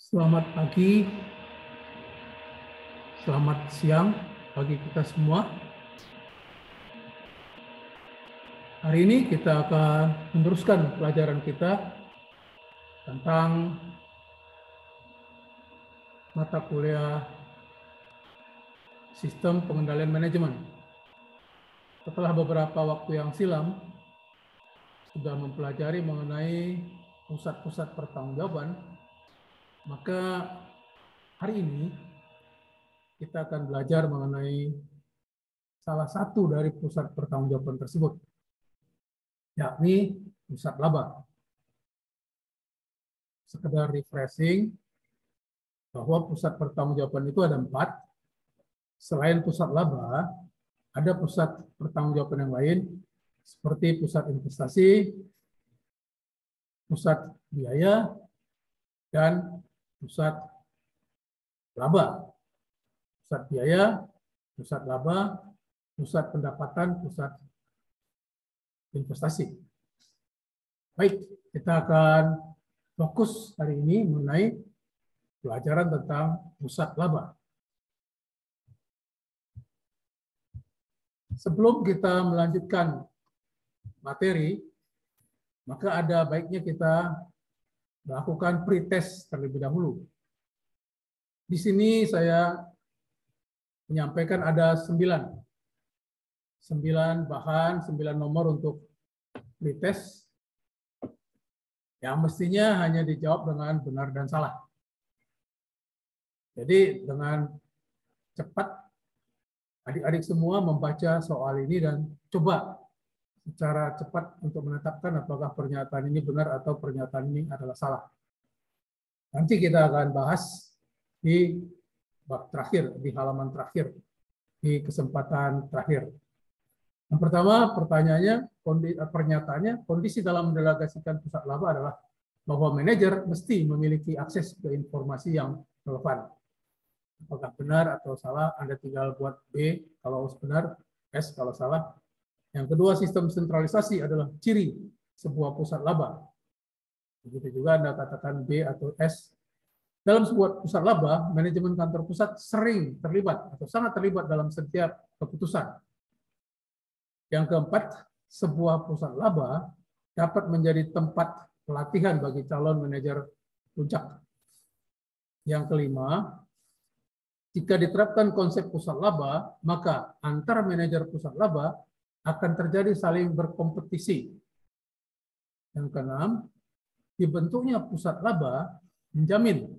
Selamat pagi, selamat siang bagi kita semua. Hari ini kita akan meneruskan pelajaran kita tentang mata kuliah Sistem Pengendalian Manajemen. Setelah beberapa waktu yang silam, sudah mempelajari mengenai pusat-pusat pertanggungjawaban, maka hari ini kita akan belajar mengenai salah satu dari pusat pertanggungjawaban tersebut, yakni pusat laba. Sekedar refreshing bahwa pusat pertanggungjawaban itu ada 4. Selain pusat laba, ada pusat pertanggungjawaban yang lain seperti pusat investasi, pusat biaya, dan pusat laba. Pusat biaya, pusat laba, pusat pendapatan, pusat investasi. Baik, kita akan fokus hari ini mengenai pelajaran tentang pusat laba. Sebelum kita melanjutkan materi, maka ada baiknya kita melakukan pretest terlebih dahulu. Di sini saya menyampaikan ada 9 bahan, 9 nomor untuk pretest yang mestinya hanya dijawab dengan benar dan salah. Jadi dengan cepat adik-adik semua membaca soal ini dan coba secara cepat untuk menetapkan apakah pernyataan ini benar atau pernyataan ini adalah salah. Nanti kita akan bahas di bab terakhir, di halaman terakhir, di kesempatan terakhir. Yang pertama, pernyataannya, kondisi dalam mendelegasikan pusat laba adalah bahwa manajer mesti memiliki akses ke informasi yang relevan. Apakah benar atau salah, Anda tinggal buat B kalau benar, S kalau salah. Yang kedua, sistem sentralisasi adalah ciri sebuah pusat laba. Begitu juga Anda katakan B atau S. Dalam sebuah pusat laba, manajemen kantor pusat sering terlibat atau sangat terlibat dalam setiap keputusan. Yang keempat, sebuah pusat laba dapat menjadi tempat pelatihan bagi calon manajer puncak. Yang kelima, jika diterapkan konsep pusat laba, maka antar manajer pusat laba akan terjadi saling berkompetisi. Yang keenam, dibentuknya pusat laba menjamin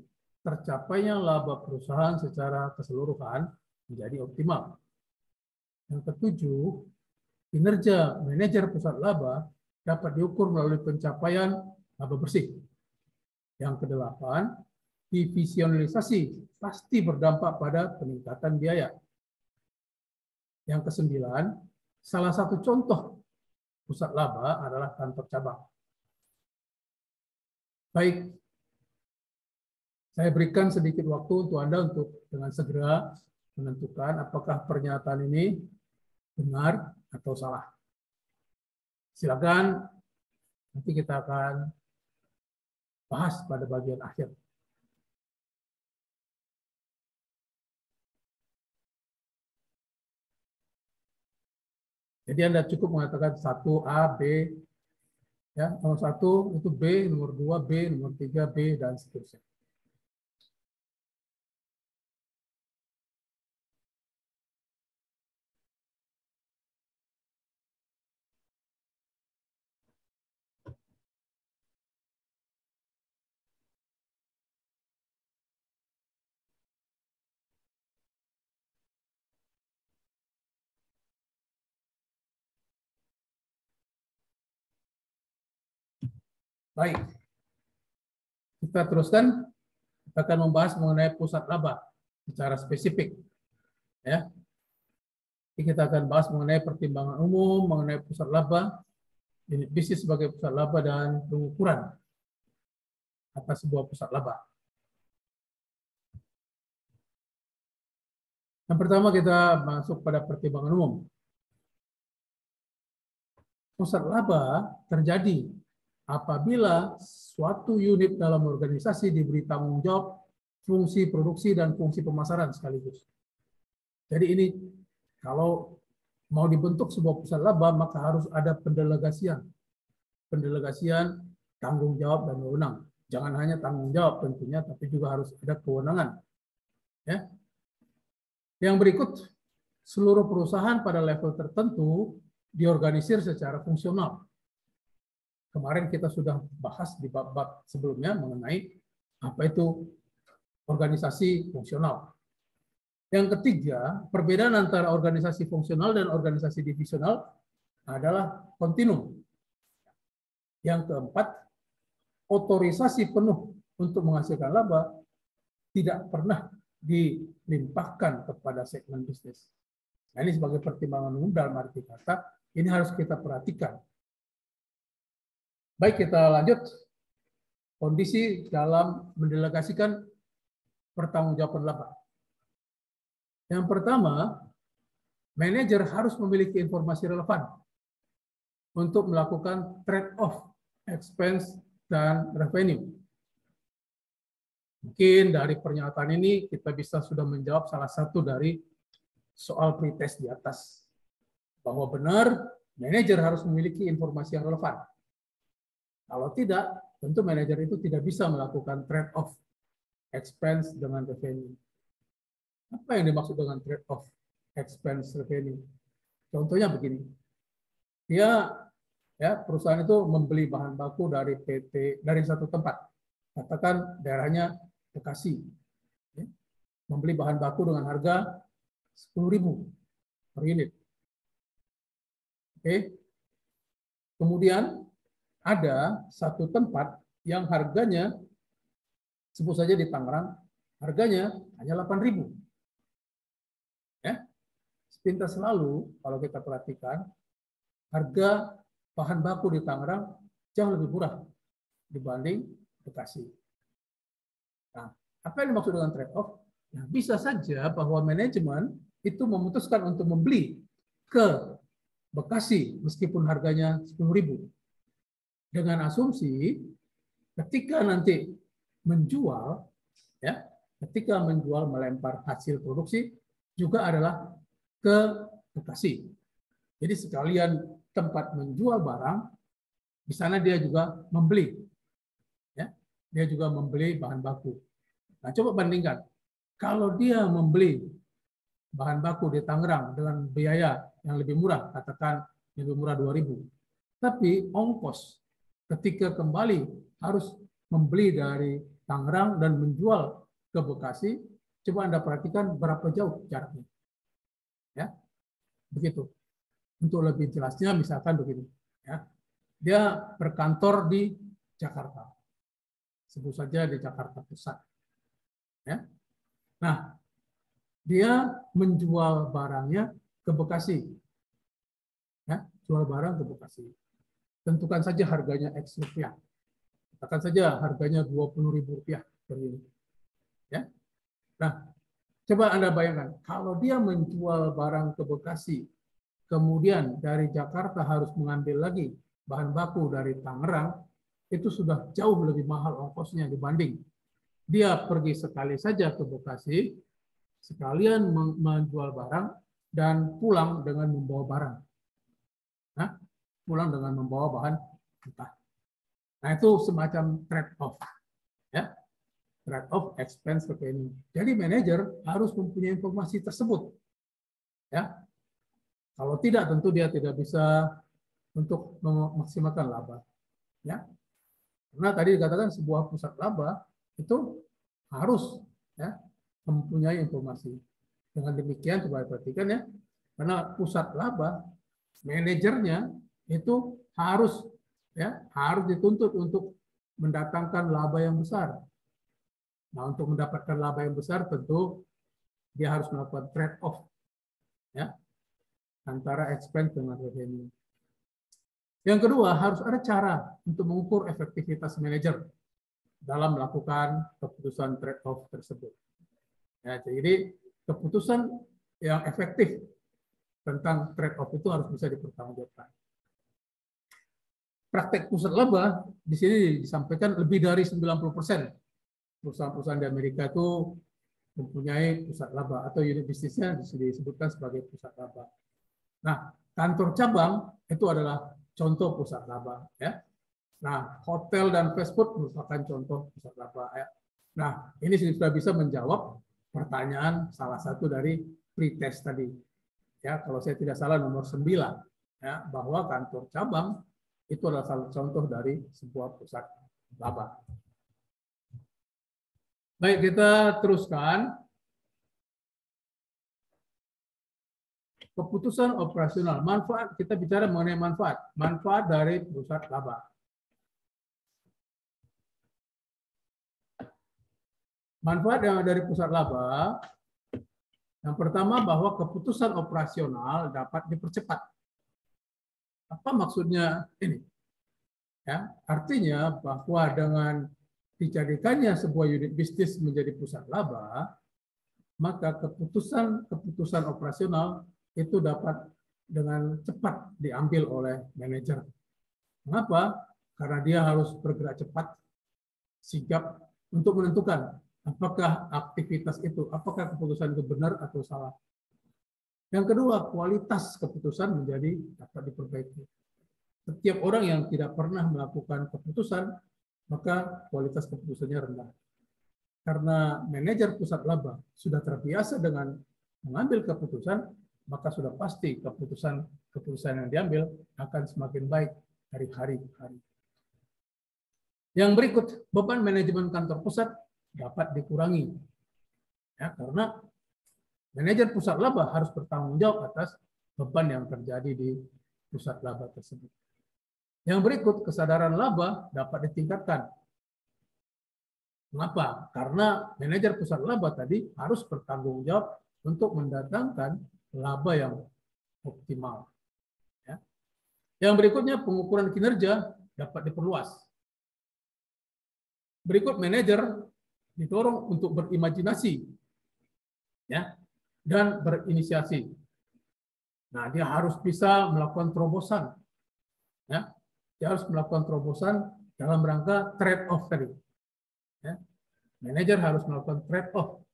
tercapainya laba perusahaan secara keseluruhan menjadi optimal. Yang ketujuh, kinerja manajer pusat laba dapat diukur melalui pencapaian laba bersih. Yang kedelapan, divisionalisasi pasti berdampak pada peningkatan biaya. Yang kesembilan, salah satu contoh pusat laba adalah kantor cabang. Baik, saya berikan sedikit waktu untuk Anda untuk dengan segera menentukan apakah pernyataan ini benar atau salah. Silakan, nanti kita akan bahas pada bagian akhir. Jadi Anda cukup mengatakan 1A, B, ya, nomor 1 itu B, nomor 2 B, nomor 3 B, dan seterusnya. Baik, kita teruskan. Kita akan membahas mengenai pusat laba secara spesifik. Ya, jadi kita akan bahas mengenai pertimbangan umum, mengenai pusat laba, unit bisnis sebagai pusat laba, dan pengukuran atas sebuah pusat laba. Yang pertama kita masuk pada pertimbangan umum. Pusat laba terjadi apabila suatu unit dalam organisasi diberi tanggung jawab fungsi produksi dan fungsi pemasaran sekaligus. Jadi ini kalau mau dibentuk sebuah pusat laba, maka harus ada pendelegasian. Pendelegasian tanggung jawab dan wewenang. Jangan hanya tanggung jawab tentunya, tapi juga harus ada kewenangan. Ya. Yang berikut, seluruh perusahaan pada level tertentu diorganisir secara fungsional. Kemarin kita sudah bahas di bab-bab sebelumnya mengenai apa itu organisasi fungsional. Yang ketiga, perbedaan antara organisasi fungsional dan organisasi divisional adalah kontinum. Yang keempat, otorisasi penuh untuk menghasilkan laba tidak pernah dilimpahkan kepada segmen bisnis. Nah, ini sebagai pertimbangan umum dalam arti kata, ini harus kita perhatikan. Baik, kita lanjut. Kondisi dalam mendelegasikan pertanggungjawaban laba. Yang pertama, manajer harus memiliki informasi relevan untuk melakukan trade-off expense dan revenue. Mungkin dari pernyataan ini kita bisa sudah menjawab salah satu dari soal pretest di atas. Bahwa benar, manajer harus memiliki informasi yang relevan. Kalau tidak, tentu manajer itu tidak bisa melakukan trade-off expense dengan revenue. Apa yang dimaksud dengan trade-off expense revenue? Contohnya begini. Perusahaan itu membeli bahan baku dari PT dari satu tempat. Katakan daerahnya Bekasi. Membeli bahan baku dengan harga 10.000 per unit. Oke. Kemudian ada satu tempat yang harganya sebut saja di Tangerang, harganya hanya 8.000. Ya. Sepintas selalu kalau kita perhatikan harga bahan baku di Tangerang jauh lebih murah dibanding Bekasi. Nah, apa yang dimaksud dengan trade-off? Nah, bisa saja bahwa manajemen itu memutuskan untuk membeli ke Bekasi meskipun harganya 10.000. Dengan asumsi ketika nanti menjual, ya, ketika menjual melempar hasil produksi juga adalah ke Bekasi. Jadi sekalian tempat menjual barang, di sana dia juga membeli. Ya, dia juga membeli bahan baku. Nah, coba bandingkan. Kalau dia membeli bahan baku di Tangerang dengan biaya yang lebih murah, katakan lebih murah 2.000. Tapi ongkos ketika kembali harus membeli dari Tangerang dan menjual ke Bekasi, coba Anda perhatikan berapa jauh jaraknya. Ya, begitu. Untuk lebih jelasnya, misalkan begini, ya, dia berkantor di Jakarta, sebut saja di Jakarta Pusat. Ya. Nah, dia menjual barangnya ke Bekasi, ya, jual barang ke Bekasi. Tentukan saja harganya X rupiah. Katakan saja harganya 20.000 rupiah per unit. Ya. Nah, coba Anda bayangkan, kalau dia menjual barang ke Bekasi, kemudian dari Jakarta harus mengambil lagi bahan baku dari Tangerang, itu sudah jauh lebih mahal ongkosnya dibanding dia pergi sekali saja ke Bekasi, sekalian menjual barang, dan pulang dengan membawa barang. Nah, pulang dengan membawa bahan mentah. Nah, itu semacam trade-off. Ya. Trade-off expense revenue. Jadi manajer harus mempunyai informasi tersebut. Ya. Kalau tidak, tentu dia tidak bisa untuk memaksimalkan laba. Ya. Karena tadi dikatakan sebuah pusat laba itu harus, ya, mempunyai informasi. Dengan demikian, coba perhatikan, ya, karena pusat laba, manajernya itu harus, ya, harus dituntut untuk mendatangkan laba yang besar. Nah, untuk mendapatkan laba yang besar, tentu dia harus melakukan trade-off, ya, antara expense dengan revenue. Yang kedua, harus ada cara untuk mengukur efektivitas manajer dalam melakukan keputusan trade-off tersebut. Ya, jadi keputusan yang efektif tentang trade-off itu harus bisa dipertanggungjawabkan. praktek pusat laba di sini disampaikan lebih dari 90% perusahaan-perusahaan di Amerika itu mempunyai pusat laba atau unit bisnisnya disebutkan sebagai pusat laba. Nah, kantor cabang itu adalah contoh pusat laba, ya. Nah, hotel dan fast food merupakan contoh pusat laba, ya. Nah, ini sudah bisa menjawab pertanyaan salah satu dari pretest tadi. Ya, kalau saya tidak salah nomor 9, ya, bahwa kantor cabang itu adalah salah contoh dari sebuah pusat laba. Baik, kita teruskan. Keputusan operasional, manfaat, kita bicara mengenai manfaat dari pusat laba. Manfaat dari pusat laba, yang pertama bahwa keputusan operasional dapat dipercepat. Apa maksudnya ini? Ya, artinya bahwa dengan dijadikannya sebuah unit bisnis menjadi pusat laba, maka keputusan operasional itu dapat dengan cepat diambil oleh manajer. Mengapa? Karena dia harus bergerak cepat, sigap untuk menentukan apakah aktivitas itu, apakah keputusan itu benar atau salah. Yang kedua, kualitas keputusan menjadi dapat diperbaiki. Setiap orang yang tidak pernah melakukan keputusan, maka kualitas keputusannya rendah. Karena manajer pusat laba sudah terbiasa dengan mengambil keputusan, maka sudah pasti keputusan yang diambil akan semakin baik dari hari ke hari. Yang berikut, beban manajemen kantor pusat dapat dikurangi. Ya, karena manajer pusat laba harus bertanggung jawab atas beban yang terjadi di pusat laba tersebut. Yang berikut, kesadaran laba dapat ditingkatkan. Mengapa? Karena manajer pusat laba tadi harus bertanggung jawab untuk mendatangkan laba yang optimal. Ya. Yang berikutnya, pengukuran kinerja dapat diperluas. Berikut, manajer didorong untuk berimajinasi, ya, dan berinisiasi. Nah, dia harus bisa melakukan terobosan, ya. Dia harus melakukan terobosan dalam rangka trade-off tadi. Ya. Manajer harus melakukan trade-off.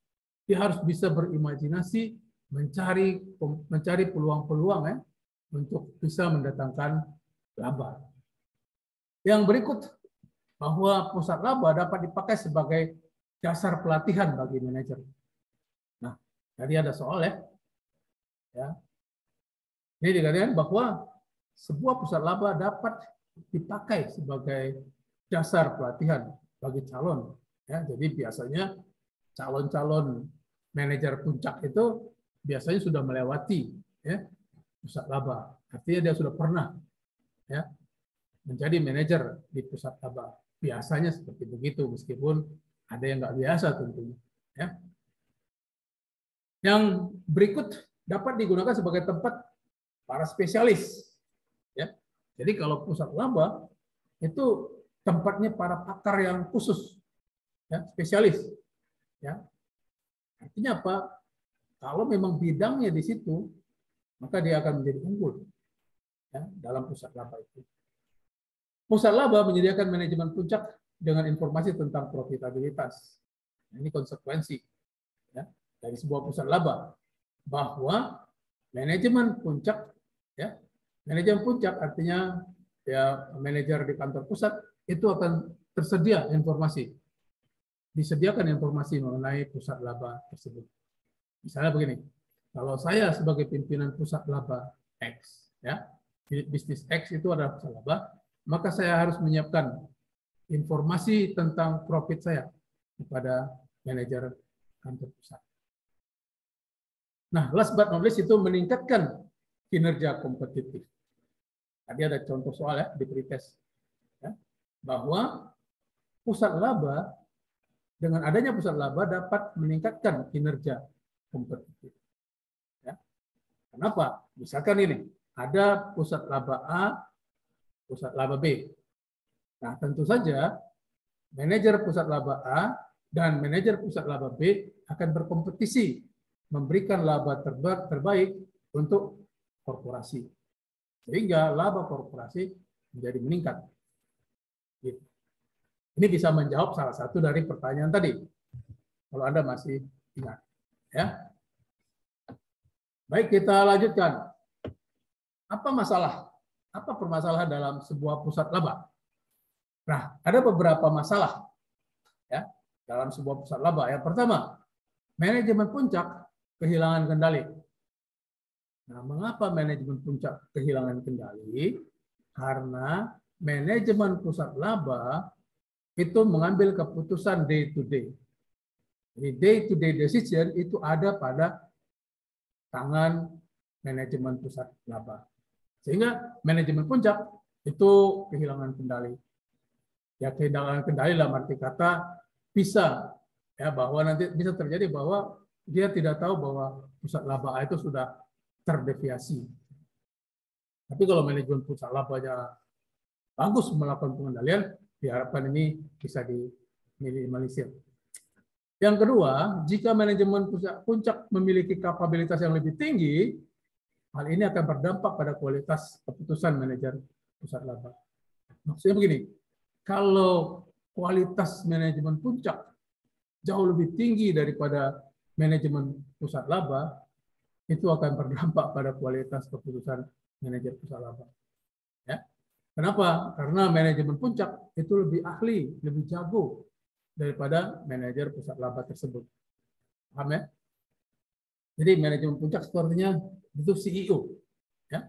Dia harus bisa berimajinasi, mencari peluang-peluang, ya, untuk bisa mendatangkan laba. Yang berikut, bahwa pusat laba dapat dipakai sebagai dasar pelatihan bagi manajer. Nah, tadi ada soal, ya. Ini dikatakan bahwa sebuah pusat laba dapat dipakai sebagai dasar pelatihan bagi calon. Ya, jadi biasanya calon-calon manajer puncak itu biasanya sudah melewati, ya, pusat laba. Artinya dia sudah pernah, ya, menjadi manajer di pusat laba. Biasanya seperti begitu, meskipun ada yang nggak biasa tentunya. Ya. Yang berikut dapat digunakan sebagai tempat para spesialis. Ya. Jadi kalau pusat laba itu tempatnya para pakar yang khusus, ya, spesialis. Ya. Artinya apa? Kalau memang bidangnya di situ, maka dia akan menjadi unggul, ya, dalam pusat laba itu. Pusat laba menyediakan manajemen puncak dengan informasi tentang profitabilitas. Ini konsekuensi, ya, dari sebuah pusat laba, bahwa manajemen puncak, ya, manajemen puncak artinya, ya, manajer di kantor pusat itu akan tersedia informasi, disediakan informasi mengenai pusat laba tersebut. Misalnya begini, kalau saya sebagai pimpinan pusat laba X, ya, bisnis X itu adalah pusat laba, maka saya harus menyiapkan informasi tentang profit saya kepada manajer kantor pusat. Nah, last but not least itu meningkatkan kinerja kompetitif. Tadi ada contoh soal, ya, di pretest, ya, bahwa pusat laba, dengan adanya pusat laba dapat meningkatkan kinerja kompetitif. Ya. Kenapa? Misalkan ini, ada pusat laba A, pusat laba B. Nah, tentu saja manajer pusat laba A dan manajer pusat laba B akan berkompetisi memberikan laba terbaik untuk korporasi. Sehingga laba korporasi menjadi meningkat. Gitu. Ini bisa menjawab salah satu dari pertanyaan tadi. Kalau Anda masih ingat. Ya. Baik, kita lanjutkan. Apa masalah? Apa permasalahan dalam sebuah pusat laba? Nah, ada beberapa masalah ya dalam sebuah pusat laba. Yang pertama, manajemen puncak kehilangan kendali. Nah, mengapa manajemen puncak kehilangan kendali? Karena manajemen pusat laba itu mengambil keputusan day to day. Jadi day to day decision itu ada pada tangan manajemen pusat laba. Sehingga manajemen puncak itu kehilangan kendali. Ya, kehilangan kendali dalam arti kata bisa ya bahwa nanti bisa terjadi bahwa dia tidak tahu bahwa pusat laba itu sudah terdeviasi. Tapi kalau manajemen pusat labanya bagus melakukan pengendalian, diharapkan ini bisa diminimalisir. Yang kedua, jika manajemen puncak memiliki kapabilitas yang lebih tinggi, hal ini akan berdampak pada kualitas keputusan manajer pusat laba. Maksudnya begini, kalau kualitas manajemen puncak jauh lebih tinggi daripada manajemen pusat laba, itu akan berdampak pada kualitas keputusan manajer pusat laba. Ya. Kenapa? Karena manajemen puncak itu lebih ahli, lebih jago daripada manajer pusat laba tersebut. Paham ya? Jadi manajemen puncak sepertinya itu CEO, ya,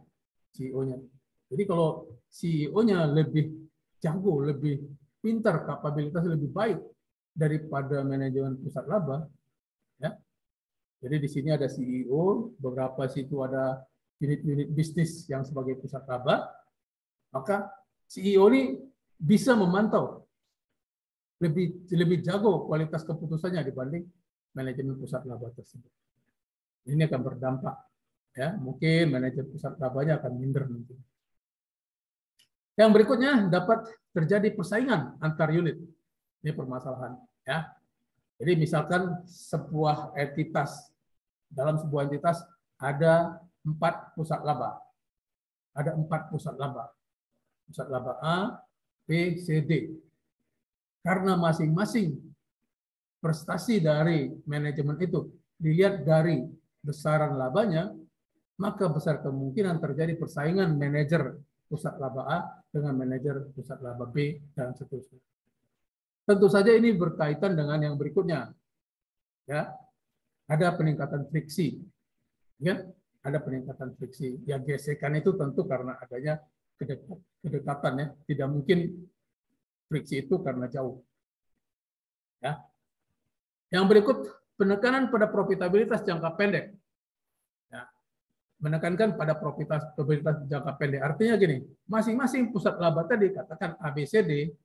CEO-nya. Jadi kalau CEO-nya lebih jago, lebih pintar, kapabilitasnya lebih baik daripada manajemen pusat laba, ya. Jadi di sini ada CEO, beberapa situ ada unit-unit bisnis yang sebagai pusat laba, maka CEO ini bisa memantau lebih jago kualitas keputusannya dibanding manajemen pusat laba tersebut. Ini akan berdampak, ya. Mungkin manajemen pusat labanya akan minder nanti. Yang berikutnya dapat terjadi persaingan antar unit. Ini permasalahan, ya. Jadi misalkan sebuah entitas, dalam sebuah entitas ada 4 pusat laba. Ada 4 pusat laba. Pusat laba A, B, C, D. Karena masing-masing prestasi dari manajemen itu dilihat dari besaran labanya, maka besar kemungkinan terjadi persaingan manajer pusat laba A dengan manajer pusat laba B dan seterusnya. Tentu saja ini berkaitan dengan yang berikutnya. Ya, ada peningkatan friksi. Ya, ada peningkatan friksi. Ya, gesekan itu tentu karena adanya kedekatan, ya. Tidak mungkin friksi itu karena jauh. Ya. Yang berikut, penekanan pada profitabilitas jangka pendek. Ya. Menekankan pada profitabilitas jangka pendek. Artinya gini, masing-masing pusat laba tadi, katakan ABCD,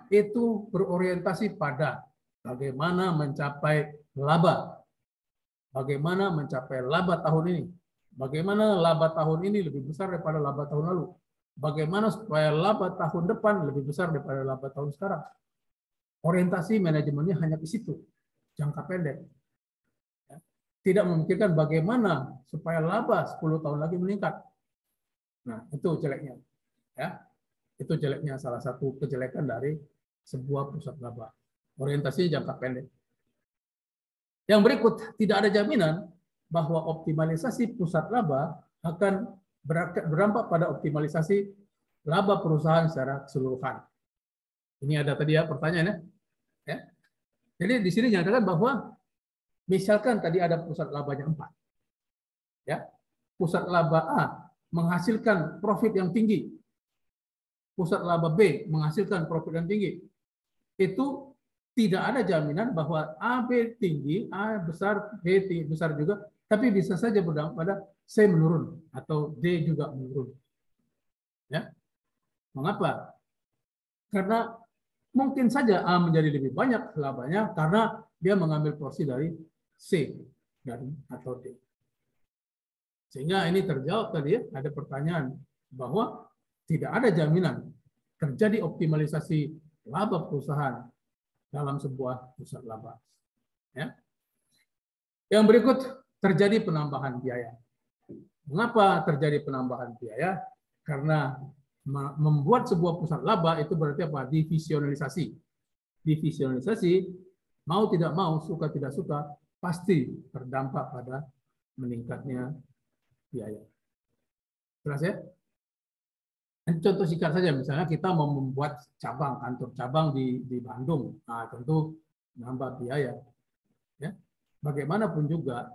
itu berorientasi pada bagaimana mencapai laba. Bagaimana mencapai laba tahun ini. Bagaimana laba tahun ini lebih besar daripada laba tahun lalu. Bagaimana supaya laba tahun depan lebih besar daripada laba tahun sekarang. Orientasi manajemennya hanya ke situ, jangka pendek. Tidak memikirkan bagaimana supaya laba 10 tahun lagi meningkat. Nah, itu jeleknya. Ya. Itu jeleknya, salah satu kejelekan dari sebuah pusat laba. Orientasinya jangka pendek. Yang berikut, tidak ada jaminan bahwa optimalisasi pusat laba akan berdampak pada optimalisasi laba perusahaan secara keseluruhan. Ini ada tadi ya pertanyaannya. Ya. Jadi di sini nyatakan bahwa misalkan tadi ada pusat labanya 4. Ya. Pusat laba A menghasilkan profit yang tinggi. Pusat laba B menghasilkan profit yang tinggi. Itu tidak ada jaminan bahwa A, B tinggi, A besar, B besar juga, tapi bisa saja berdampak pada C menurun atau D juga menurun. Ya. Mengapa? Karena mungkin saja A menjadi lebih banyak labanya karena dia mengambil porsi dari C atau D. Sehingga ini terjawab tadi ya, ada pertanyaan bahwa tidak ada jaminan terjadi optimalisasi laba perusahaan dalam sebuah pusat laba. Ya. Yang berikut, terjadi penambahan biaya. Mengapa terjadi penambahan biaya? Karena Membuat sebuah pusat laba itu berarti apa? Divisionalisasi. Divisionalisasi, mau tidak mau, suka tidak suka, pasti berdampak pada meningkatnya biaya. Jelas ya? Contoh singkat saja, misalnya kita mau membuat cabang, kantor cabang di Bandung, nah, tentu menambah biaya. Ya. Bagaimanapun juga,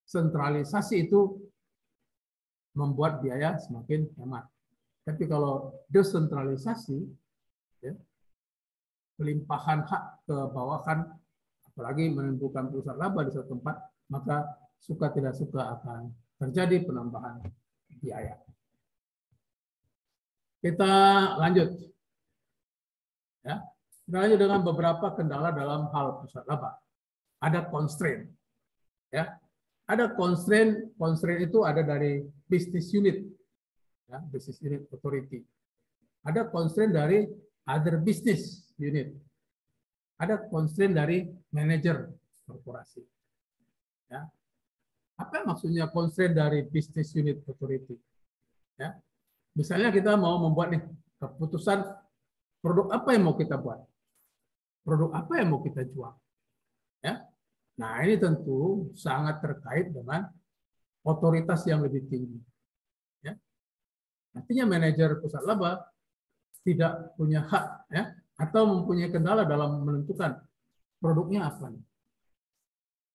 sentralisasi itu membuat biaya semakin hemat. Tapi kalau desentralisasi, ya, pelimpahan hak ke bawahan, apalagi menentukan pusat laba di suatu tempat, maka suka tidak suka akan terjadi penambahan biaya. Kita lanjut. Ya. Kita lanjut dengan beberapa kendala dalam hal pusat laba. Ada constraint. Ya. Ada constraint, constraint itu ada dari business unit. Ya, business unit authority. Ada constraint dari other business unit. Ada constraint dari manajer korporasi. Ya. Apa maksudnya constraint dari business unit authority? Ya. Misalnya kita mau membuat nih keputusan produk apa yang mau kita buat, produk apa yang mau kita jual. Ya. Nah ini tentu sangat terkait dengan otoritas yang lebih tinggi. Ya. Artinya manajer pusat laba tidak punya hak, ya, atau mempunyai kendala dalam menentukan produknya apa.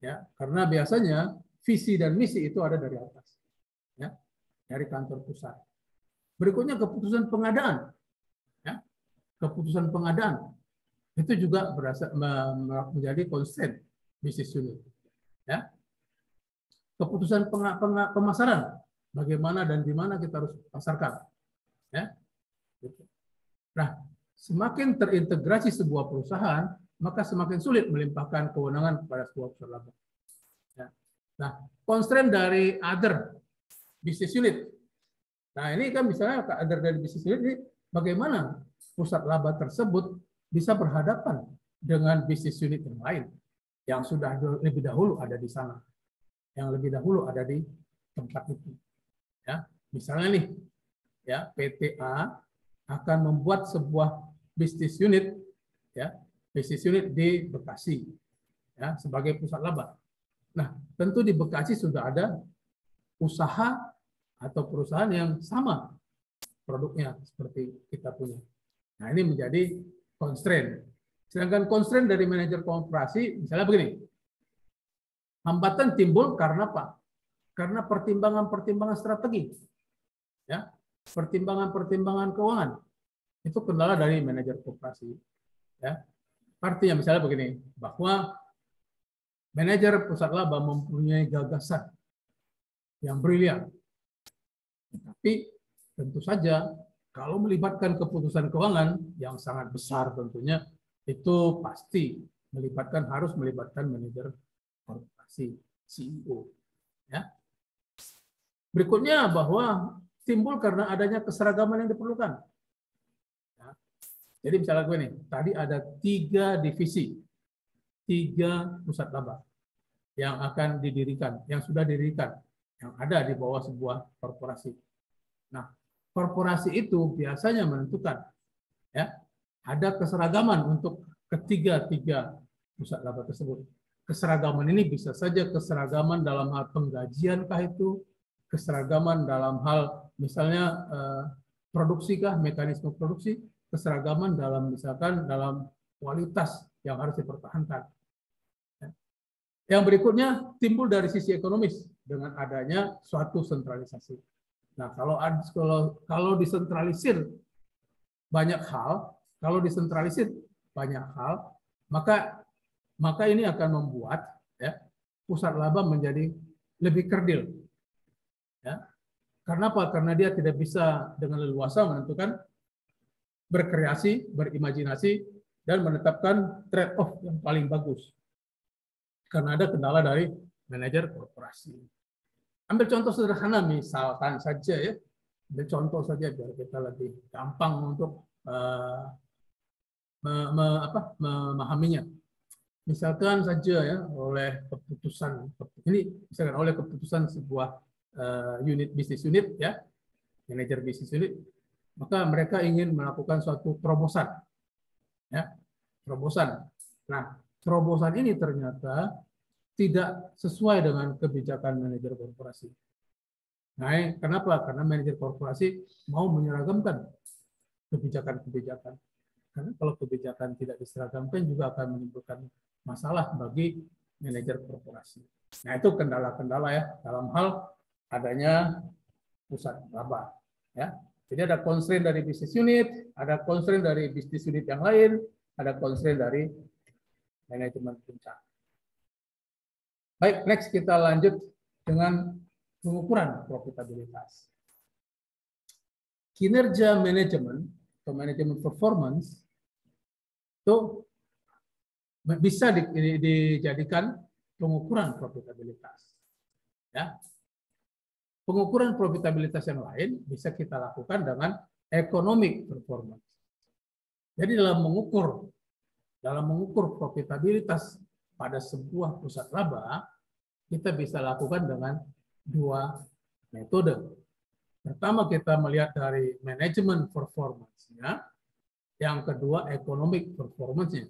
Ya, karena biasanya visi dan misi itu ada dari atas, ya, dari kantor pusat. Berikutnya keputusan pengadaan, ya, keputusan pengadaan itu juga menjadi constraint business unit. Ya. Keputusan pemasaran, bagaimana dan di mana kita harus pasarkan. Ya. Nah, semakin terintegrasi sebuah perusahaan, maka semakin sulit melimpahkan kewenangan kepada sebuah pusat laba. Ya. Nah, constraint dari other business unit. Nah, ini kan misalnya other dari business unit ini bagaimana pusat laba tersebut bisa berhadapan dengan bisnis unit yang lain yang sudah lebih dahulu ada di sana, yang lebih dahulu ada di tempat itu. Ya, misalnya nih, ya PTA akan membuat sebuah bisnis unit, ya bisnis unit di Bekasi, ya sebagai pusat laba. Nah, tentu di Bekasi sudah ada usaha atau perusahaan yang sama produknya seperti kita punya. Nah, ini menjadi constraint. Sedangkan constraint dari manajer korporasi, misalnya begini, hambatan timbul karena apa? Karena pertimbangan-pertimbangan strategi, ya, pertimbangan-pertimbangan keuangan. Itu kendala dari manajer korporasi. Ya. Artinya misalnya begini, bahwa manajer pusat laba mempunyai gagasan yang brilian, tapi tentu saja kalau melibatkan keputusan keuangan yang sangat besar tentunya, itu pasti harus melibatkan manajer korporasi, CEO. Ya. Berikutnya bahwa timbul karena adanya keseragaman yang diperlukan. Ya. Jadi misalnya gue nih, tadi ada 3 divisi, 3 pusat laba yang akan didirikan, yang sudah didirikan, yang ada di bawah sebuah korporasi. Nah, korporasi itu biasanya menentukan, ya, ada keseragaman untuk ketiga-tiga pusat laba tersebut. Keseragaman ini bisa saja keseragaman dalam hal penggajian kah itu, keseragaman dalam hal misalnya produksi kah, mekanisme produksi, keseragaman dalam misalkan dalam kualitas yang harus dipertahankan. Yang berikutnya timbul dari sisi ekonomis dengan adanya suatu sentralisasi. Nah, kalau disentralisir banyak hal, maka ini akan membuat, ya, pusat laba menjadi lebih kerdil. Ya. Karena apa? Karena dia tidak bisa dengan leluasa menentukan, berkreasi, berimajinasi, dan menetapkan trade-off yang paling bagus. Karena ada kendala dari manajer korporasi. Ambil contoh sederhana, misalkan saja, ya, ambil contoh saja biar kita lebih gampang untuk memahaminya. Misalkan saja, ya, oleh keputusan sebuah unit bisnis unit, ya, manajer bisnis unit maka mereka ingin melakukan suatu terobosan, ya, terobosan. Nah, terobosan ini ternyata tidak sesuai dengan kebijakan manajer korporasi. Nah, kenapa? Karena manajer korporasi mau menyeragamkan kebijakan-kebijakan. Karena kalau kebijakan tidak diseragamkan juga akan menimbulkan masalah bagi manajer korporasi. Nah, itu kendala-kendala ya dalam hal adanya pusat laba. Ya. Jadi ada constraint dari bisnis unit, ada constraint dari bisnis unit yang lain, ada constraint dari manajemen puncak. Baik, next kita lanjut dengan pengukuran profitabilitas. Kinerja manajemen atau manajemen performance itu bisa dijadikan pengukuran profitabilitas. Ya. Pengukuran profitabilitas yang lain bisa kita lakukan dengan economic performance. Jadi dalam mengukur profitabilitas pada sebuah pusat laba, kita bisa lakukan dengan dua metode. Pertama, kita melihat dari manajemen performance-nya, yang kedua economic performance-nya.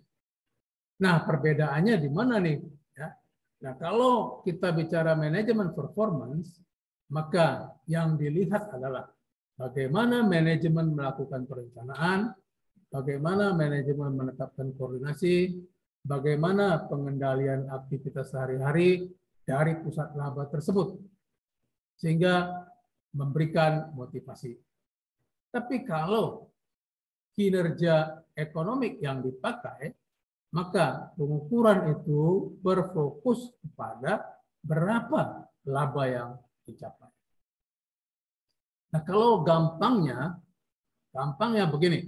Nah, perbedaannya di mana nih? Ya. Nah, kalau kita bicara manajemen performance, maka yang dilihat adalah bagaimana manajemen melakukan perencanaan, bagaimana manajemen menetapkan koordinasi, bagaimana pengendalian aktivitas sehari-hari dari pusat laba tersebut, sehingga memberikan motivasi. Tapi kalau kinerja ekonomik yang dipakai, maka pengukuran itu berfokus kepada berapa laba yang dicapai. Nah, kalau gampangnya begini.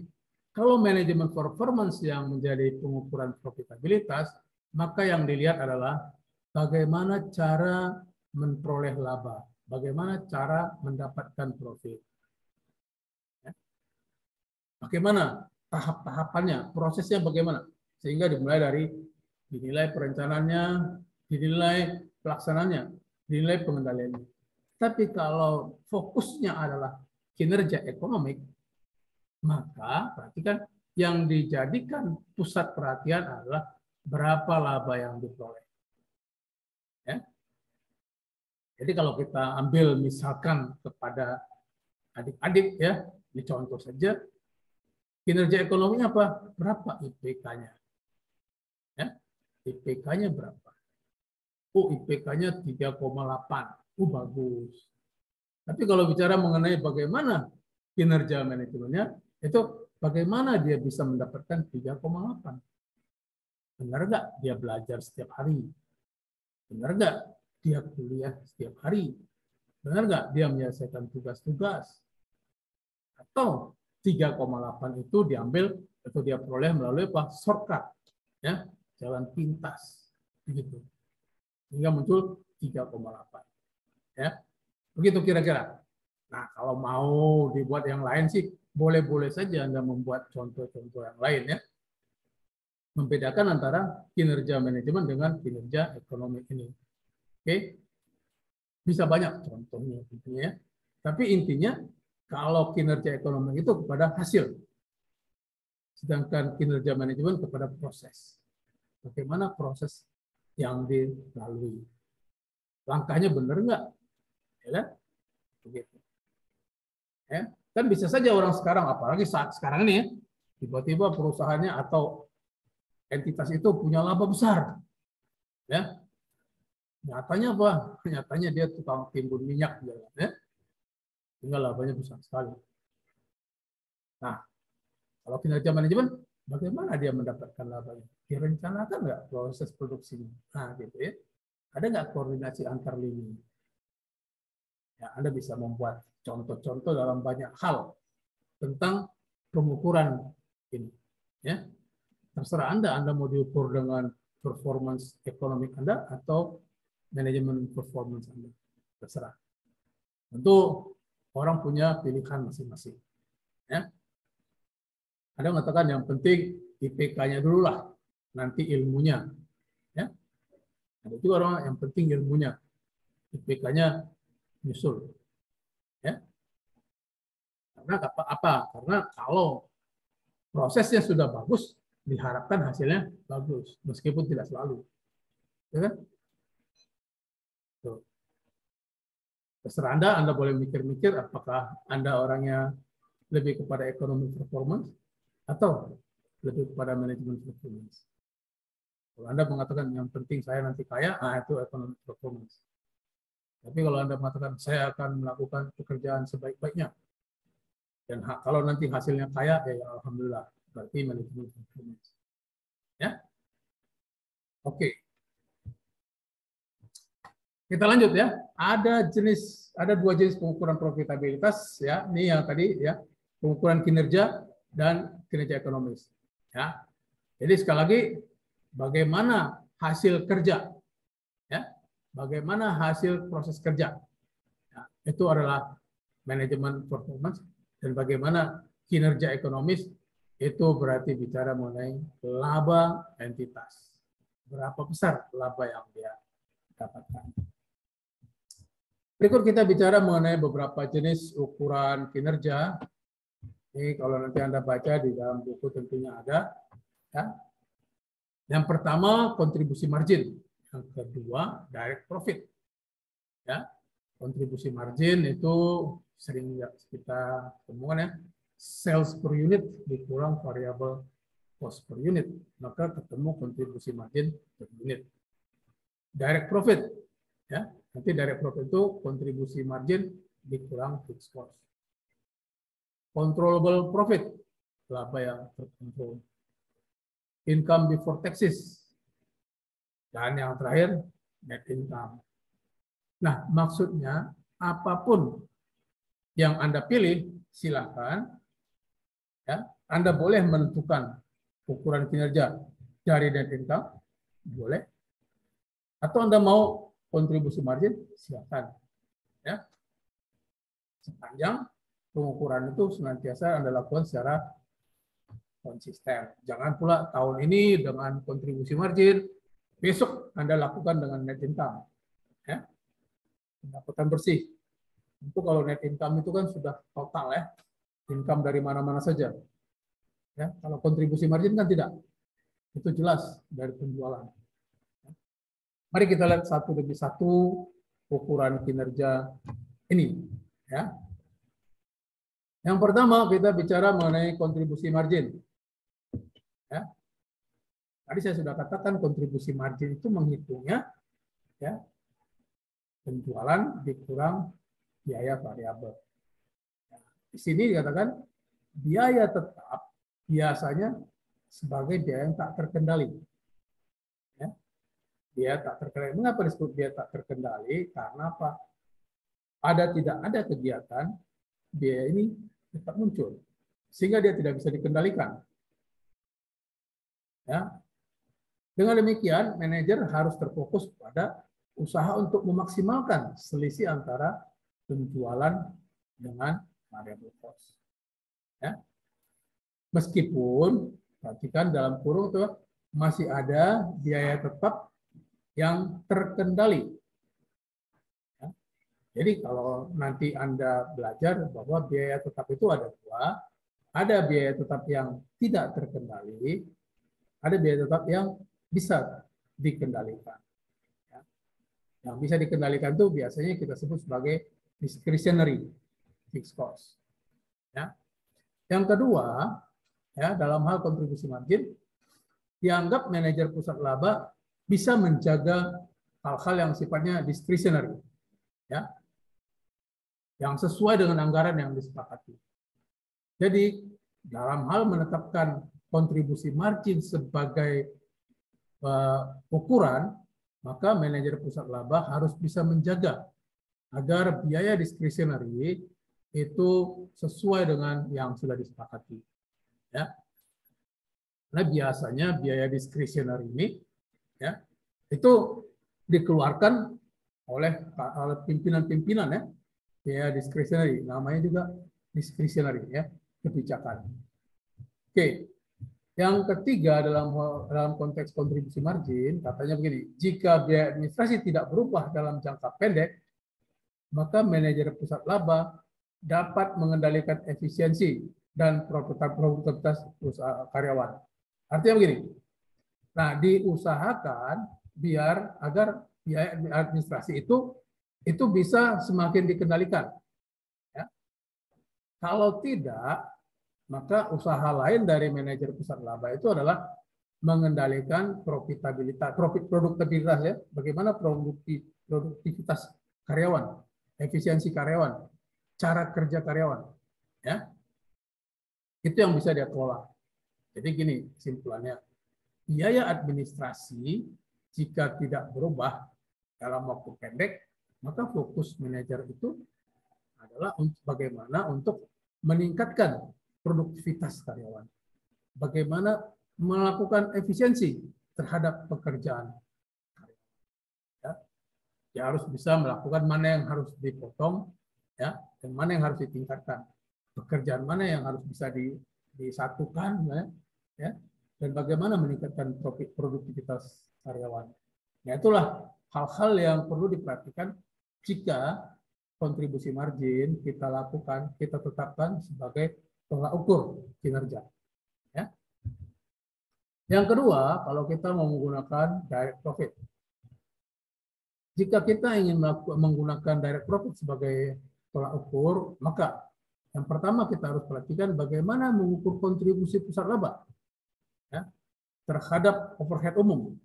Kalau manajemen performance yang menjadi pengukuran profitabilitas, maka yang dilihat adalah bagaimana cara memperoleh laba, bagaimana cara mendapatkan profit. Bagaimana tahap-tahapannya, prosesnya bagaimana, sehingga dimulai dari dinilai perencanaannya, dinilai pelaksananya, dinilai pengendaliannya. Tapi kalau fokusnya adalah kinerja ekonomik, maka perhatikan yang dijadikan pusat perhatian adalah berapa laba yang diperoleh. Ya. Jadi kalau kita ambil misalkan kepada adik-adik, ya, ini contoh saja, kinerja ekonominya apa? Berapa IPK-nya? Ya, IPK-nya berapa? Oh, IPK-nya 3,8. Oh, bagus. Tapi kalau bicara mengenai bagaimana kinerja manajemennya, itu bagaimana dia bisa mendapatkan 3,8? Benar nggak dia belajar setiap hari? Benar nggak dia kuliah setiap hari? Benar nggak dia menyelesaikan tugas-tugas? Atau 3,8 itu diambil atau dia peroleh melalui apa? Shortcut, ya, jalan pintas, begitu. Hingga muncul 3,8. Ya. Begitu kira-kira. Nah, kalau mau dibuat yang lain sih, boleh-boleh saja Anda membuat contoh-contoh yang lain, ya. Membedakan antara kinerja manajemen dengan kinerja ekonomi ini. Oke. Bisa banyak contohnya, tentunya. Tapi intinya, kalau kinerja ekonomi itu kepada hasil, sedangkan kinerja manajemen kepada proses. Bagaimana proses yang dilalui? Langkahnya benar nggak? Ya kan? Begitu. Ya. Kan bisa saja orang sekarang, apalagi saat sekarang ini, ya, tiba-tiba perusahaannya atau entitas itu punya laba besar. Ya. Nyatanya apa? Nyatanya dia tukang timbun minyak. Ya. Sehingga labanya besar sekali. Nah, kalau kinerja manajemen, bagaimana dia mendapatkan labanya? Direncanakan nggak proses produksinya? Nah, gitu ya. Ada nggak koordinasi antar lini? Ya, Anda bisa membuat contoh-contoh dalam banyak hal tentang pengukuran ini. Ya, terserah Anda mau diukur dengan performance ekonomi Anda atau manajemen performance Anda. Terserah. Tentu orang punya pilihan masing-masing. Ya. Ada yang mengatakan yang penting IPK-nya dulu lah, nanti ilmunya. Ya. Ada juga orang yang penting ilmunya, IPK-nya nyusul. Ya. Karena apa? Karena kalau prosesnya sudah bagus, diharapkan hasilnya bagus, meskipun tidak selalu. Ya kan? Tuh. Terserah Anda boleh mikir-mikir apakah Anda orangnya lebih kepada economic performance atau lebih kepada manajemen performance. Kalau Anda mengatakan yang penting saya nanti kaya, itu economic performance. Tapi kalau Anda mengatakan saya akan melakukan pekerjaan sebaik-baiknya, dan kalau nanti hasilnya kaya, ya alhamdulillah, berarti manajemen performance. Ya, oke. Kita lanjut ya. Ada dua jenis pengukuran profitabilitas ya. Ini yang tadi ya, pengukuran kinerja dan kinerja ekonomis. Ya. Jadi sekali lagi, bagaimana hasil kerja, ya, bagaimana hasil proses kerja, ya, itu adalah manajemen performance. Dan bagaimana kinerja ekonomis, itu berarti bicara mengenai laba entitas. Berapa besar laba yang dia dapatkan. Berikut kita bicara mengenai beberapa jenis ukuran kinerja. Ini kalau nanti Anda baca di dalam buku tentunya ada. Ya. Yang pertama, kontribusi margin. Yang kedua, direct profit. Ya. Kontribusi margin itu sering kita temukan ya, sales per unit dikurang variable cost per unit, maka ketemu kontribusi margin per unit. Direct profit, ya, nanti direct profit itu kontribusi margin dikurang fixed cost. Controllable profit, laba yang terkontrol. Income before taxes, dan yang terakhir net income. Nah, maksudnya apapun yang Anda pilih, silakan. Ya, Anda boleh menentukan ukuran kinerja dari net income, boleh. Atau Anda mau kontribusi margin, silakan. Ya. Sepanjang pengukuran itu senantiasa Anda lakukan secara konsisten. Jangan pula tahun ini dengan kontribusi margin, besok Anda lakukan dengan net income. Ya. Pendapatan bersih. Itu kalau net income itu kan sudah total ya, income dari mana-mana saja. Ya, kalau kontribusi margin kan tidak, itu jelas dari penjualan. Mari kita lihat satu demi satu ukuran kinerja ini. Ya. Yang pertama kita bicara mengenai kontribusi margin. Ya. Tadi saya sudah katakan kontribusi margin itu menghitungnya ya, penjualan dikurang biaya variabel. Di sini dikatakan biaya tetap biasanya sebagai biaya yang tak terkendali. Ya. Biaya tak terkendali. Mengapa disebut biaya tak terkendali? Karena apa? Tidak ada kegiatan, biaya ini tetap muncul. Sehingga dia tidak bisa dikendalikan. Ya. Dengan demikian, manajer harus terfokus pada usaha untuk memaksimalkan selisih antara penjualan dengan variable cost. Ya. Meskipun, perhatikan dalam kurung itu masih ada biaya tetap yang terkendali. Ya. Jadi kalau nanti Anda belajar bahwa biaya tetap itu ada dua, ada biaya tetap yang tidak terkendali, ada biaya tetap yang bisa dikendalikan. Ya. Yang bisa dikendalikan itu biasanya kita sebut sebagai discretionary fixed cost. Ya. Yang kedua, ya, dalam hal kontribusi margin, dianggap manajer pusat laba bisa menjaga hal-hal yang sifatnya discretionary, ya, yang sesuai dengan anggaran yang disepakati. Jadi, dalam hal menetapkan kontribusi margin sebagai ukuran, maka manajer pusat laba harus bisa menjaga agar biaya discretionary itu sesuai dengan yang sudah disepakati. Ya. Karena biasanya biaya discretionary ini ya, itu dikeluarkan oleh pimpinan-pimpinan ya. Biaya discretionary, namanya juga discretionary ya, kebijakan. Oke. Yang ketiga dalam konteks kontribusi margin, katanya begini, jika biaya administrasi tidak berubah dalam jangka pendek, maka manajer pusat laba dapat mengendalikan efisiensi dan produktivitas usaha karyawan. Artinya begini, nah diusahakan biar agar biaya administrasi itu bisa semakin dikendalikan. Ya. Kalau tidak, maka usaha lain dari manajer pusat laba itu adalah mengendalikan produktivitas ya, bagaimana produktivitas karyawan, efisiensi karyawan, cara kerja karyawan, ya, itu yang bisa dia kelola. Jadi gini kesimpulannya, biaya administrasi jika tidak berubah dalam waktu pendek, maka fokus manajer itu adalah bagaimana untuk meningkatkan produktivitas karyawan, bagaimana melakukan efisiensi terhadap pekerjaan. Ya, dia harus bisa melakukan mana yang harus dipotong, ya, dan mana yang harus ditingkatkan. Pekerjaan mana yang harus bisa disatukan, ya, dan bagaimana meningkatkan produktivitas karyawan. Nah, itulah hal-hal yang perlu diperhatikan jika kontribusi margin kita lakukan, kita tetapkan sebagai tolak ukur kinerja. Ya. Yang kedua, kalau kita mau menggunakan direct profit. Jika kita ingin menggunakan direct profit sebagai tolak ukur, maka yang pertama kita harus perhatikan bagaimana mengukur kontribusi pusat laba, ya, terhadap overhead umum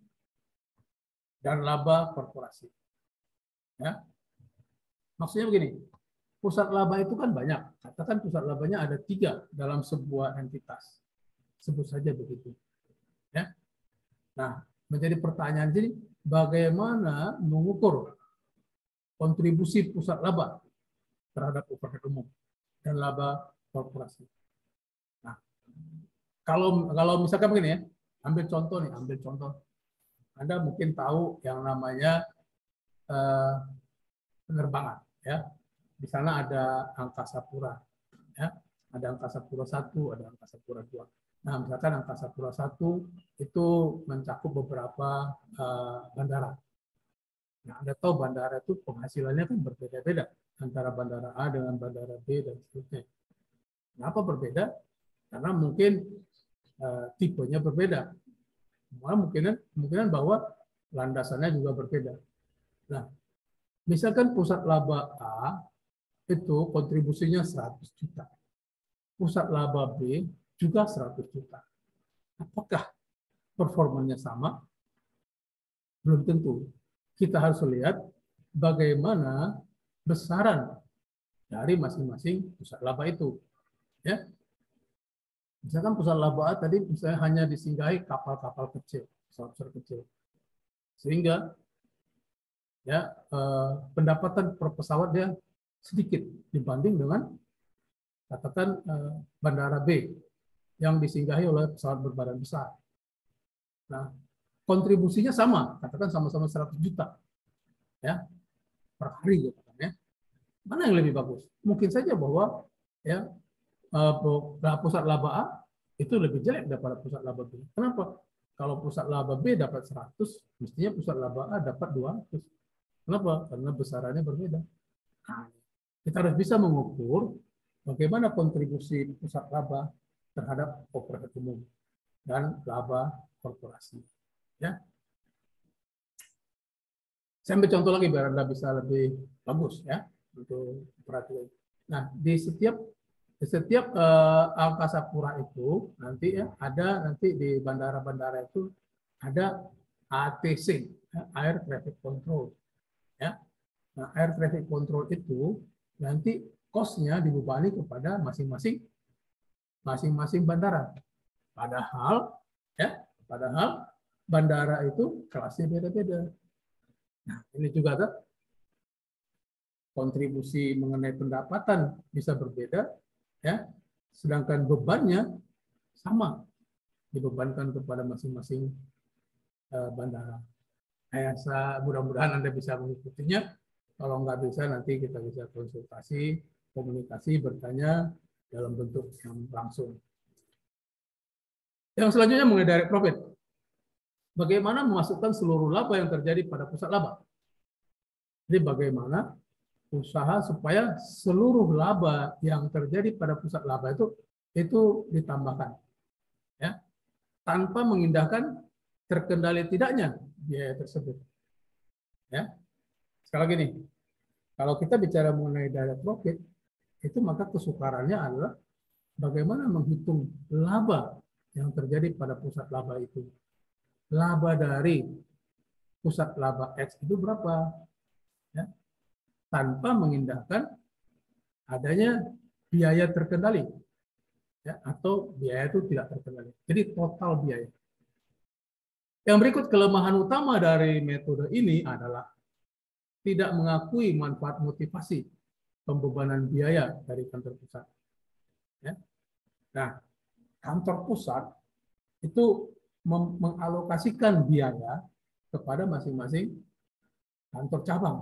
dan laba korporasi. Ya. Maksudnya begini, pusat laba itu kan banyak. Katakan pusat labanya ada 3 dalam sebuah entitas. Sebut saja begitu. Ya. Nah, menjadi pertanyaan jadi bagaimana mengukur kontribusi pusat laba terhadap overhead umum dan laba korporasi. Nah, kalau misalkan begini ya, ambil contoh. Anda mungkin tahu yang namanya penerbangan, ya. Di sana ada Angkasa Pura, ya. Ada Angkasa Pura 1, ada Angkasa Pura 2. Nah, misalkan Angkasa Pura 1 itu mencakup beberapa bandara. Nah, Anda tahu bandara itu penghasilannya kan berbeda-beda antara bandara A dengan bandara B dan seterusnya. Kenapa berbeda? Karena mungkin tipenya berbeda. Kemungkinan bahwa landasannya juga berbeda. Nah, misalkan pusat laba A itu kontribusinya 100 juta. Pusat laba B juga 100 juta. Apakah performanya sama? Belum tentu. Kita harus lihat bagaimana besaran dari masing-masing pusat laba itu. Ya. Misalkan pusat laba A tadi misalnya hanya disinggahi kapal-kapal kecil, pesawat kecil. Sehingga ya pendapatan per pesawat dia sedikit dibanding dengan katakan bandara B yang disinggahi oleh pesawat berbadan besar. Nah, kontribusinya sama, katakan sama-sama 100 juta ya per hari katakan ya. Mana yang lebih bagus? Mungkin saja bahwa ya pusat laba A itu lebih jelek daripada pusat laba B. Kenapa? Kalau pusat laba B dapat 100, mestinya pusat laba A dapat 200. Kenapa? Karena besarannya berbeda. Nah, kita harus bisa mengukur bagaimana kontribusi pusat laba terhadap overhead umum dan laba korporasi. Ya. Saya ambil contoh lagi biar Anda bisa lebih bagus ya untuk perhatian. Nah, di setiap Angkasa Pura itu nanti ya ada nanti di bandara-bandara itu ada ATC, ya, Air Traffic Control. Ya. Nah, Air Traffic Control itu nanti cost-nya dibebani kepada masing-masing bandara. Padahal bandara itu kelasnya beda-beda. Nah, ini juga ada kontribusi mengenai pendapatan bisa berbeda, ya. Sedangkan bebannya sama dibebankan kepada masing-masing bandara. Nah, mudah-mudahan Anda bisa mengikutinya. Kalau nggak bisa, nanti kita bisa konsultasi, komunikasi, bertanya dalam bentuk yang langsung. Yang selanjutnya mengenai direct profit. Bagaimana memasukkan seluruh laba yang terjadi pada pusat laba? Jadi bagaimana usaha supaya seluruh laba yang terjadi pada pusat laba itu ditambahkan, ya, tanpa mengindahkan terkendali tidaknya biaya tersebut. Ya, sekali lagi nih, kalau kita bicara mengenai direct profit, itu maka kesukarannya adalah bagaimana menghitung laba yang terjadi pada pusat laba itu. Laba dari pusat laba X itu berapa? Ya, tanpa mengindahkan adanya biaya terkendali, ya, atau biaya itu tidak terkendali. Jadi total biaya. Yang berikut kelemahan utama dari metode ini adalah tidak mengakui manfaat motivasi pembebanan biaya dari kantor pusat. Ya. Nah, kantor pusat itu mengalokasikan biaya kepada masing-masing kantor cabang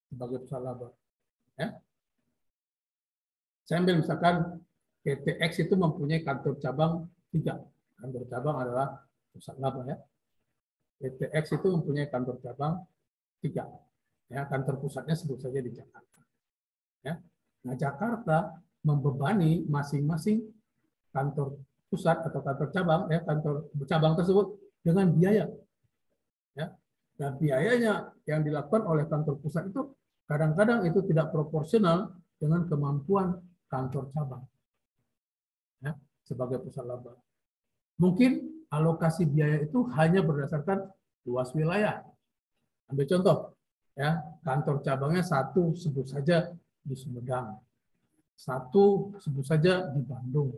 sebagai pusat laba. Ya. Saya ambil misalkan PT X itu mempunyai kantor cabang 3. Kantor cabang adalah pusat laba, ya. PT X itu mempunyai kantor cabang 3. Ya, kantor pusatnya sebut saja di Jakarta. Ya. Nah, Jakarta membebani masing-masing kantor pusat atau kantor cabang, ya, kantor cabang tersebut dengan biaya. Ya. Nah, biayanya yang dilakukan oleh kantor pusat itu kadang-kadang itu tidak proporsional dengan kemampuan kantor cabang, ya, sebagai pusat laba. Mungkin alokasi biaya itu hanya berdasarkan luas wilayah. Ambil contoh, ya, kantor cabangnya 1 sebut saja di Sumedang, 1 sebut saja di Bandung,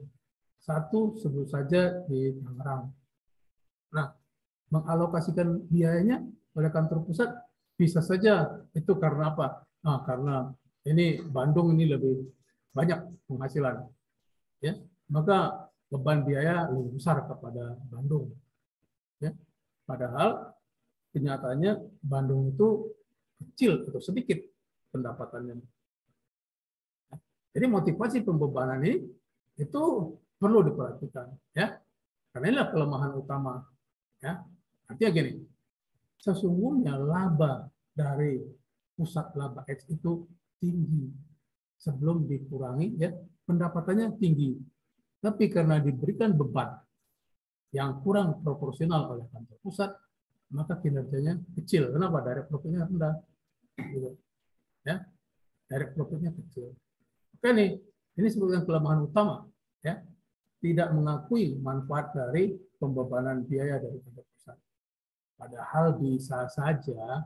1 sebut saja di Tangerang. Nah, mengalokasikan biayanya oleh kantor pusat bisa saja itu karena apa? Nah, karena ini Bandung ini lebih banyak penghasilan, ya, maka beban biaya lebih besar kepada Bandung. Ya. Padahal kenyataannya Bandung itu kecil atau sedikit pendapatannya. Jadi motivasi pembebanan ini itu perlu diperhatikan, ya. Karena inilah kelemahan utama, ya. Artinya gini, sesungguhnya laba dari pusat laba X itu tinggi sebelum dikurangi, ya, pendapatannya tinggi. Tapi karena diberikan beban yang kurang proporsional oleh kantor pusat, maka kinerjanya kecil. Kenapa? Direct profitnya rendah. Gitu. Ya, direct profitnya kecil. Oke nih, ini sebagai kelemahan utama, ya, tidak mengakui manfaat dari pembebanan biaya dari kantor pusat. Padahal bisa saja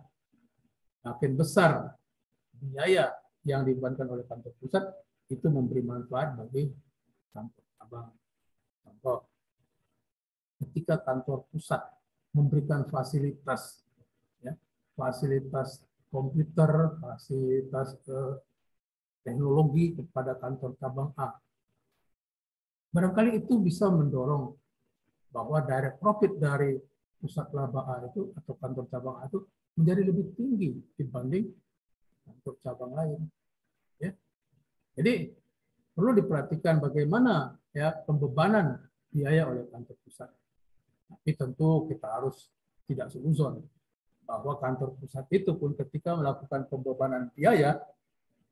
makin besar biaya yang dibebankan oleh kantor pusat itu memberi manfaat bagi kantor cabang. Contoh, ketika kantor pusat memberikan fasilitas, ya, fasilitas komputer, fasilitas teknologi kepada kantor cabang A, barangkali itu bisa mendorong bahwa direct profit dari pusat laba A itu atau kantor cabang A itu menjadi lebih tinggi dibanding kantor cabang lain. Ya. Jadi perlu diperhatikan bagaimana, ya, pembebanan biaya oleh kantor pusat. Tapi tentu kita harus tidak seuzon bahwa kantor pusat itu pun ketika melakukan pembebanan biaya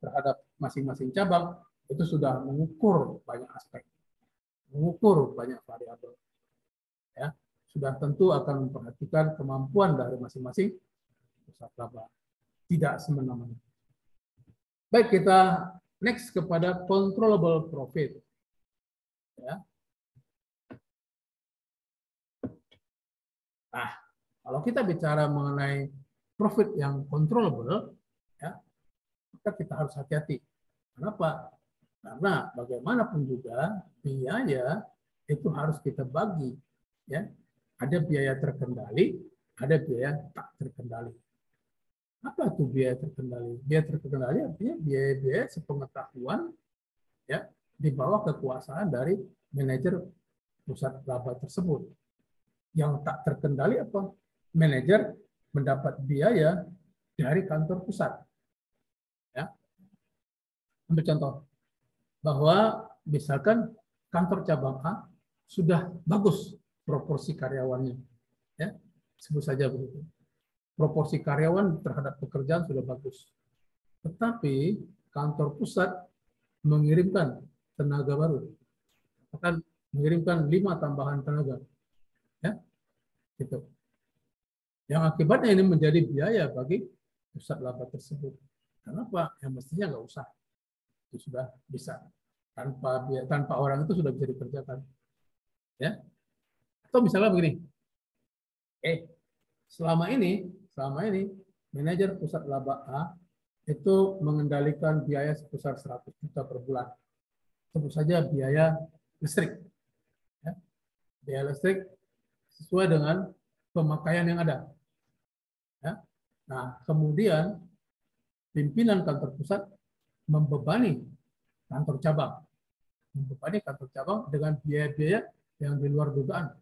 terhadap masing-masing cabang itu sudah mengukur banyak aspek, mengukur banyak variabel, ya, sudah tentu akan memperhatikan kemampuan dari masing-masing pusat laba, tidak semena-mena. Baik, kita next kepada controllable profit, ya. Nah, kalau kita bicara mengenai profit yang controllable, ya, maka kita harus hati-hati. Kenapa? Karena bagaimanapun juga biaya itu harus kita bagi, ya. Ada biaya terkendali, ada biaya tak terkendali. Apa itu biaya terkendali? Biaya terkendali artinya biaya-biaya sepengetahuan, ya, di bawah kekuasaan dari manajer pusat laba tersebut. Yang tak terkendali apa? Manajer mendapat biaya dari kantor pusat. Ya. Ambil contoh, bahwa misalkan kantor cabang A sudah bagus proporsi karyawannya, ya, sebut saja begitu. Proporsi karyawan terhadap pekerjaan sudah bagus. Tetapi kantor pusat mengirimkan tenaga baru, akan mengirimkan 5 tambahan tenaga, ya, gitu. Yang akibatnya ini menjadi biaya bagi pusat laba tersebut. Kenapa? Yang mestinya nggak usah, itu sudah bisa tanpa orang itu sudah bisa dikerjakan, ya. Atau misalnya begini, selama ini manajer pusat laba A itu mengendalikan biaya sebesar 100 juta per bulan. Sebut saja biaya listrik. Ya. Biaya listrik sesuai dengan pemakaian yang ada. Ya. Nah, kemudian pimpinan kantor pusat membebani kantor cabang. Membebani kantor cabang dengan biaya-biaya yang di luar dugaan,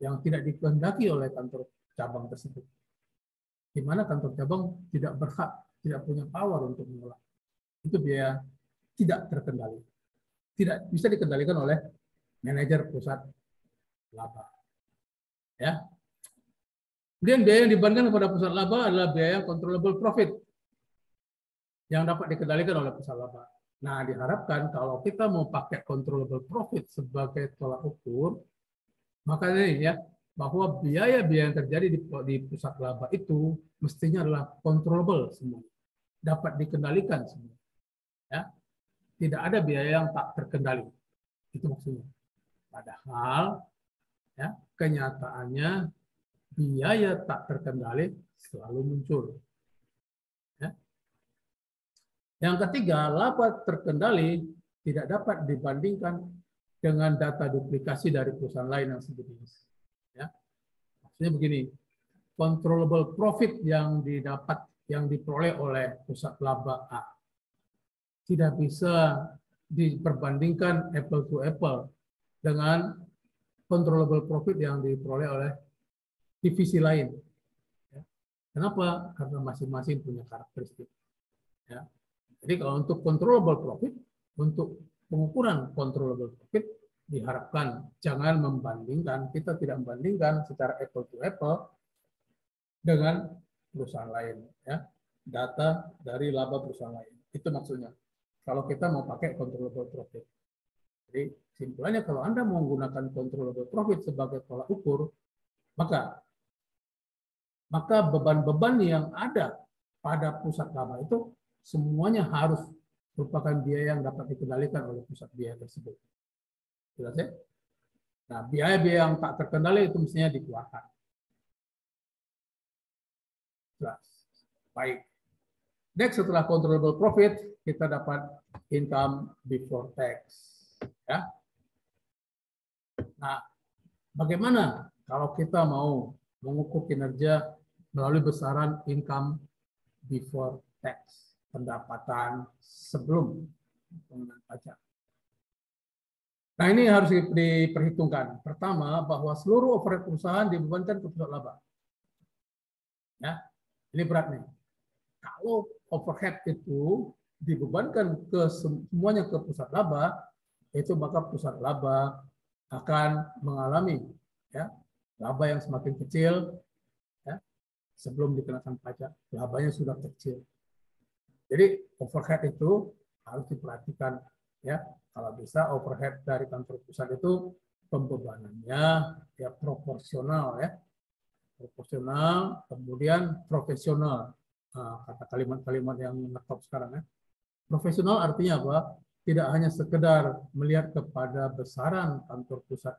yang tidak dikehendaki oleh kantor cabang tersebut. Di mana kantor cabang tidak berhak, tidak punya power untuk menolak. Itu biaya tidak terkendali. Tidak bisa dikendalikan oleh manajer pusat laba. Ya. Kemudian biaya yang dibebankan kepada pusat laba adalah biaya controllable profit yang dapat dikendalikan oleh pusat laba. Nah, diharapkan kalau kita mau pakai controllable profit sebagai tolak ukur, maka ini ya, bahwa biaya-biaya yang terjadi di pusat laba itu mestinya adalah controllable semua, dapat dikendalikan semua. Ya. Tidak ada biaya yang tak terkendali. Itu maksudnya. Padahal ya, kenyataannya biaya tak terkendali selalu muncul. Ya. Yang ketiga, laba terkendali tidak dapat dibandingkan dengan data duplikasi dari perusahaan lain yang sejenis. Ya. Maksudnya begini, controllable profit yang diperoleh oleh pusat laba A tidak bisa diperbandingkan apple to apple dengan controllable profit yang diperoleh oleh divisi lain. Kenapa? Karena masing-masing punya karakteristik. Ya. Jadi kalau untuk controllable profit, untuk pengukuran controllable profit, diharapkan jangan membandingkan, kita tidak membandingkan secara apple to apple dengan perusahaan lain. Ya. Data dari laba perusahaan lain. Itu maksudnya. Kalau kita mau pakai controllable profit. Jadi simpulannya kalau Anda mau menggunakan controllable profit sebagai tolak ukur, maka beban-beban yang ada pada pusat laba itu semuanya harus merupakan biaya yang dapat dikendalikan oleh pusat biaya tersebut. Jelas ya? Nah, biaya-biaya yang tak terkendali itu mestinya dikeluarkan. Jelas. Baik. Next, setelah controllable profit, kita dapat income before tax. Ya. Nah, bagaimana kalau kita mau mengukur kinerja melalui besaran income before tax, pendapatan sebelum pengenaan pajak? Nah, ini harus diperhitungkan. Pertama, bahwa seluruh overhead perusahaan dibebankan ke pusat laba. Ya, ini berat nih. Kalau overhead itu dibebankan semuanya ke pusat laba, itu maka pusat laba akan mengalami ya, laba yang semakin kecil ya, sebelum dikenakan pajak. Labanya sudah kecil. Jadi overhead itu harus diperhatikan ya. Kalau bisa overhead dari kantor pusat itu pembebanannya ya proporsional ya. Proporsional, kemudian profesional. Nah, kata kalimat-kalimat yang ngetop sekarang ya. Profesional artinya apa? Tidak hanya sekedar melihat kepada besaran kantor pusat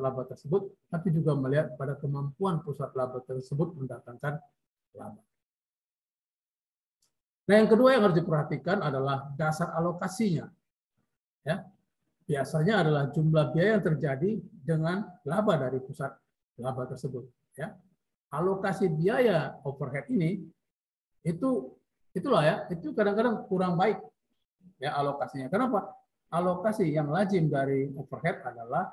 laba tersebut, tapi juga melihat pada kemampuan pusat laba tersebut mendatangkan laba. Nah, yang kedua yang harus diperhatikan adalah dasar alokasinya. Ya, biasanya adalah jumlah biaya yang terjadi dengan laba dari pusat laba tersebut. Ya, alokasi biaya overhead ini itulah ya, itu kadang-kadang kurang baik ya alokasinya. Kenapa? Alokasi yang lazim dari overhead adalah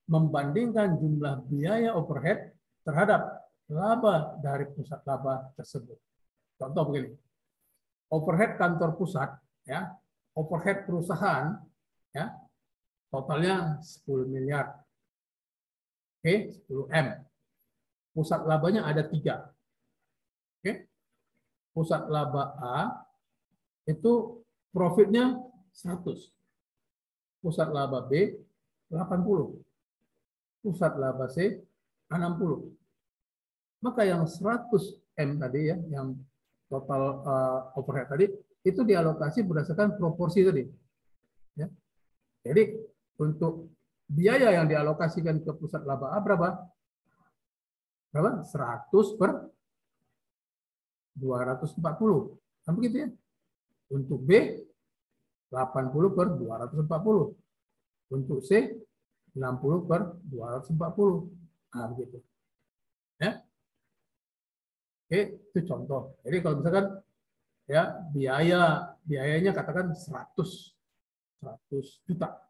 membandingkan jumlah biaya overhead terhadap laba dari pusat laba tersebut. Contoh begini, overhead kantor pusat, ya, overhead perusahaan, ya, totalnya 10 miliar. Oke, 10 M. Pusat labanya ada 3. Oke. Pusat laba A itu profitnya 100. Pusat laba B 80. Pusat laba C 60. Maka yang 100 M tadi ya, yang total overhead tadi, itu dialokasi berdasarkan proporsi tadi. Ya. Jadi untuk biaya yang dialokasikan ke pusat laba A berapa? 100 per 240. Kan begitu ya? Untuk B 80 per 240. Untuk C 60 per 240. Nah, begitu. Ya. Oke, itu contoh. Jadi kalau misalkan ya biayanya katakan 100 juta.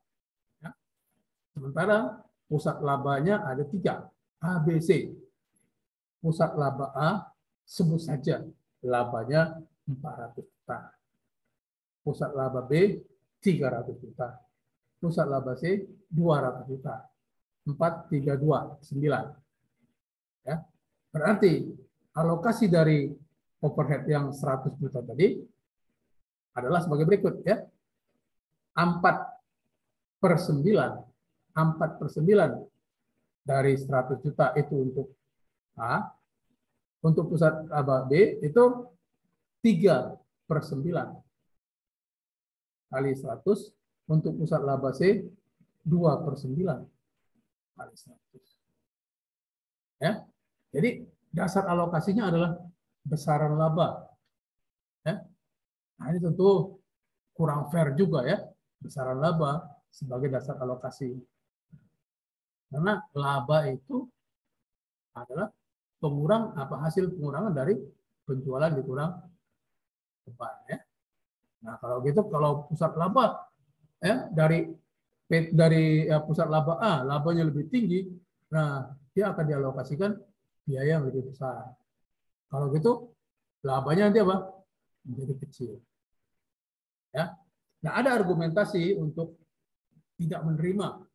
Ya. Sementara pusat labanya ada 3, A, B, C. Pusat laba A sebut saja labanya 400 juta. Pusat laba B 300 juta. Pusat laba C 200 juta. 4, 3, 2, 9. Ya. Berarti alokasi dari overhead yang 100 juta tadi adalah sebagai berikut ya. 4/9 dari 100 juta itu untuk A. Untuk pusat laba B itu 3/9 kali 100. Untuk pusat laba C 2/9 kali 100. Ya. Jadi dasar alokasinya adalah besaran laba. Ya. Nah, ini tentu kurang fair juga ya, besaran laba sebagai dasar alokasi. Karena laba itu adalah hasil pengurangan dari penjualan dikurang beban ya. Nah, kalau gitu kalau pusat laba ya dari pusat laba A labanya lebih tinggi, nah dia akan dialokasikan biaya yang lebih besar. Kalau gitu labanya nanti apa? Menjadi kecil. Ya. Nah, ada argumentasi untuk tidak menerima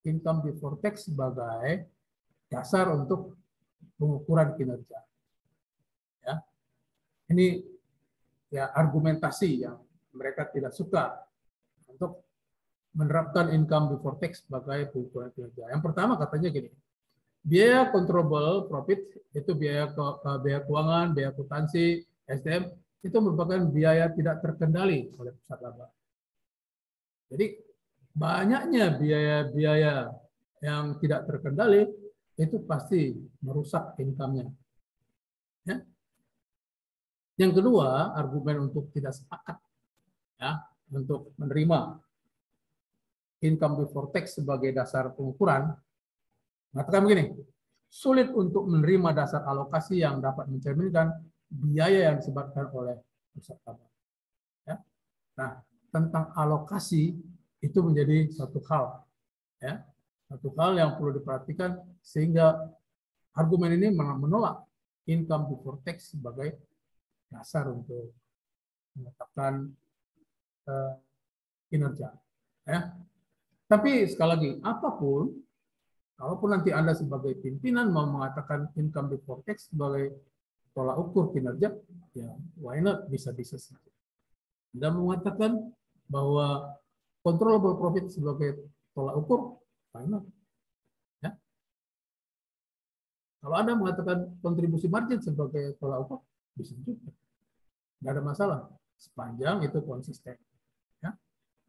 income before tax sebagai dasar untuk pengukuran kinerja. Ya. Ini ya argumentasi yang mereka tidak suka untuk menerapkan income before tax sebagai pengukuran kinerja. Yang pertama katanya gini, biaya controllable profit itu biaya keuangan, biaya akuntansi, SDM itu merupakan biaya tidak terkendali oleh pusat laba. Jadi banyaknya biaya-biaya yang tidak terkendali itu pasti merusak income-nya. Ya. Yang kedua, argumen untuk tidak sepakat ya untuk menerima income before tax sebagai dasar pengukuran, mengatakan begini, sulit untuk menerima dasar alokasi yang dapat mencerminkan biaya yang disebabkan oleh pusat laba. Ya. Nah, tentang alokasi itu menjadi satu hal, ya, satu hal yang perlu diperhatikan sehingga argumen ini menolak income before tax sebagai dasar untuk menetapkan kinerja. Ya. Tapi sekali lagi, apapun, kalaupun nanti Anda sebagai pimpinan mau mengatakan income before tax sebagai tolak ukur kinerja, ya why not, bisa-bisa saja. Anda mengatakan bahwa controllable profit sebagai tolak ukur, why not? Ya. Kalau Anda mengatakan kontribusi margin sebagai tolak ukur, bisa juga. Tidak ada masalah, sepanjang itu konsisten. Ya.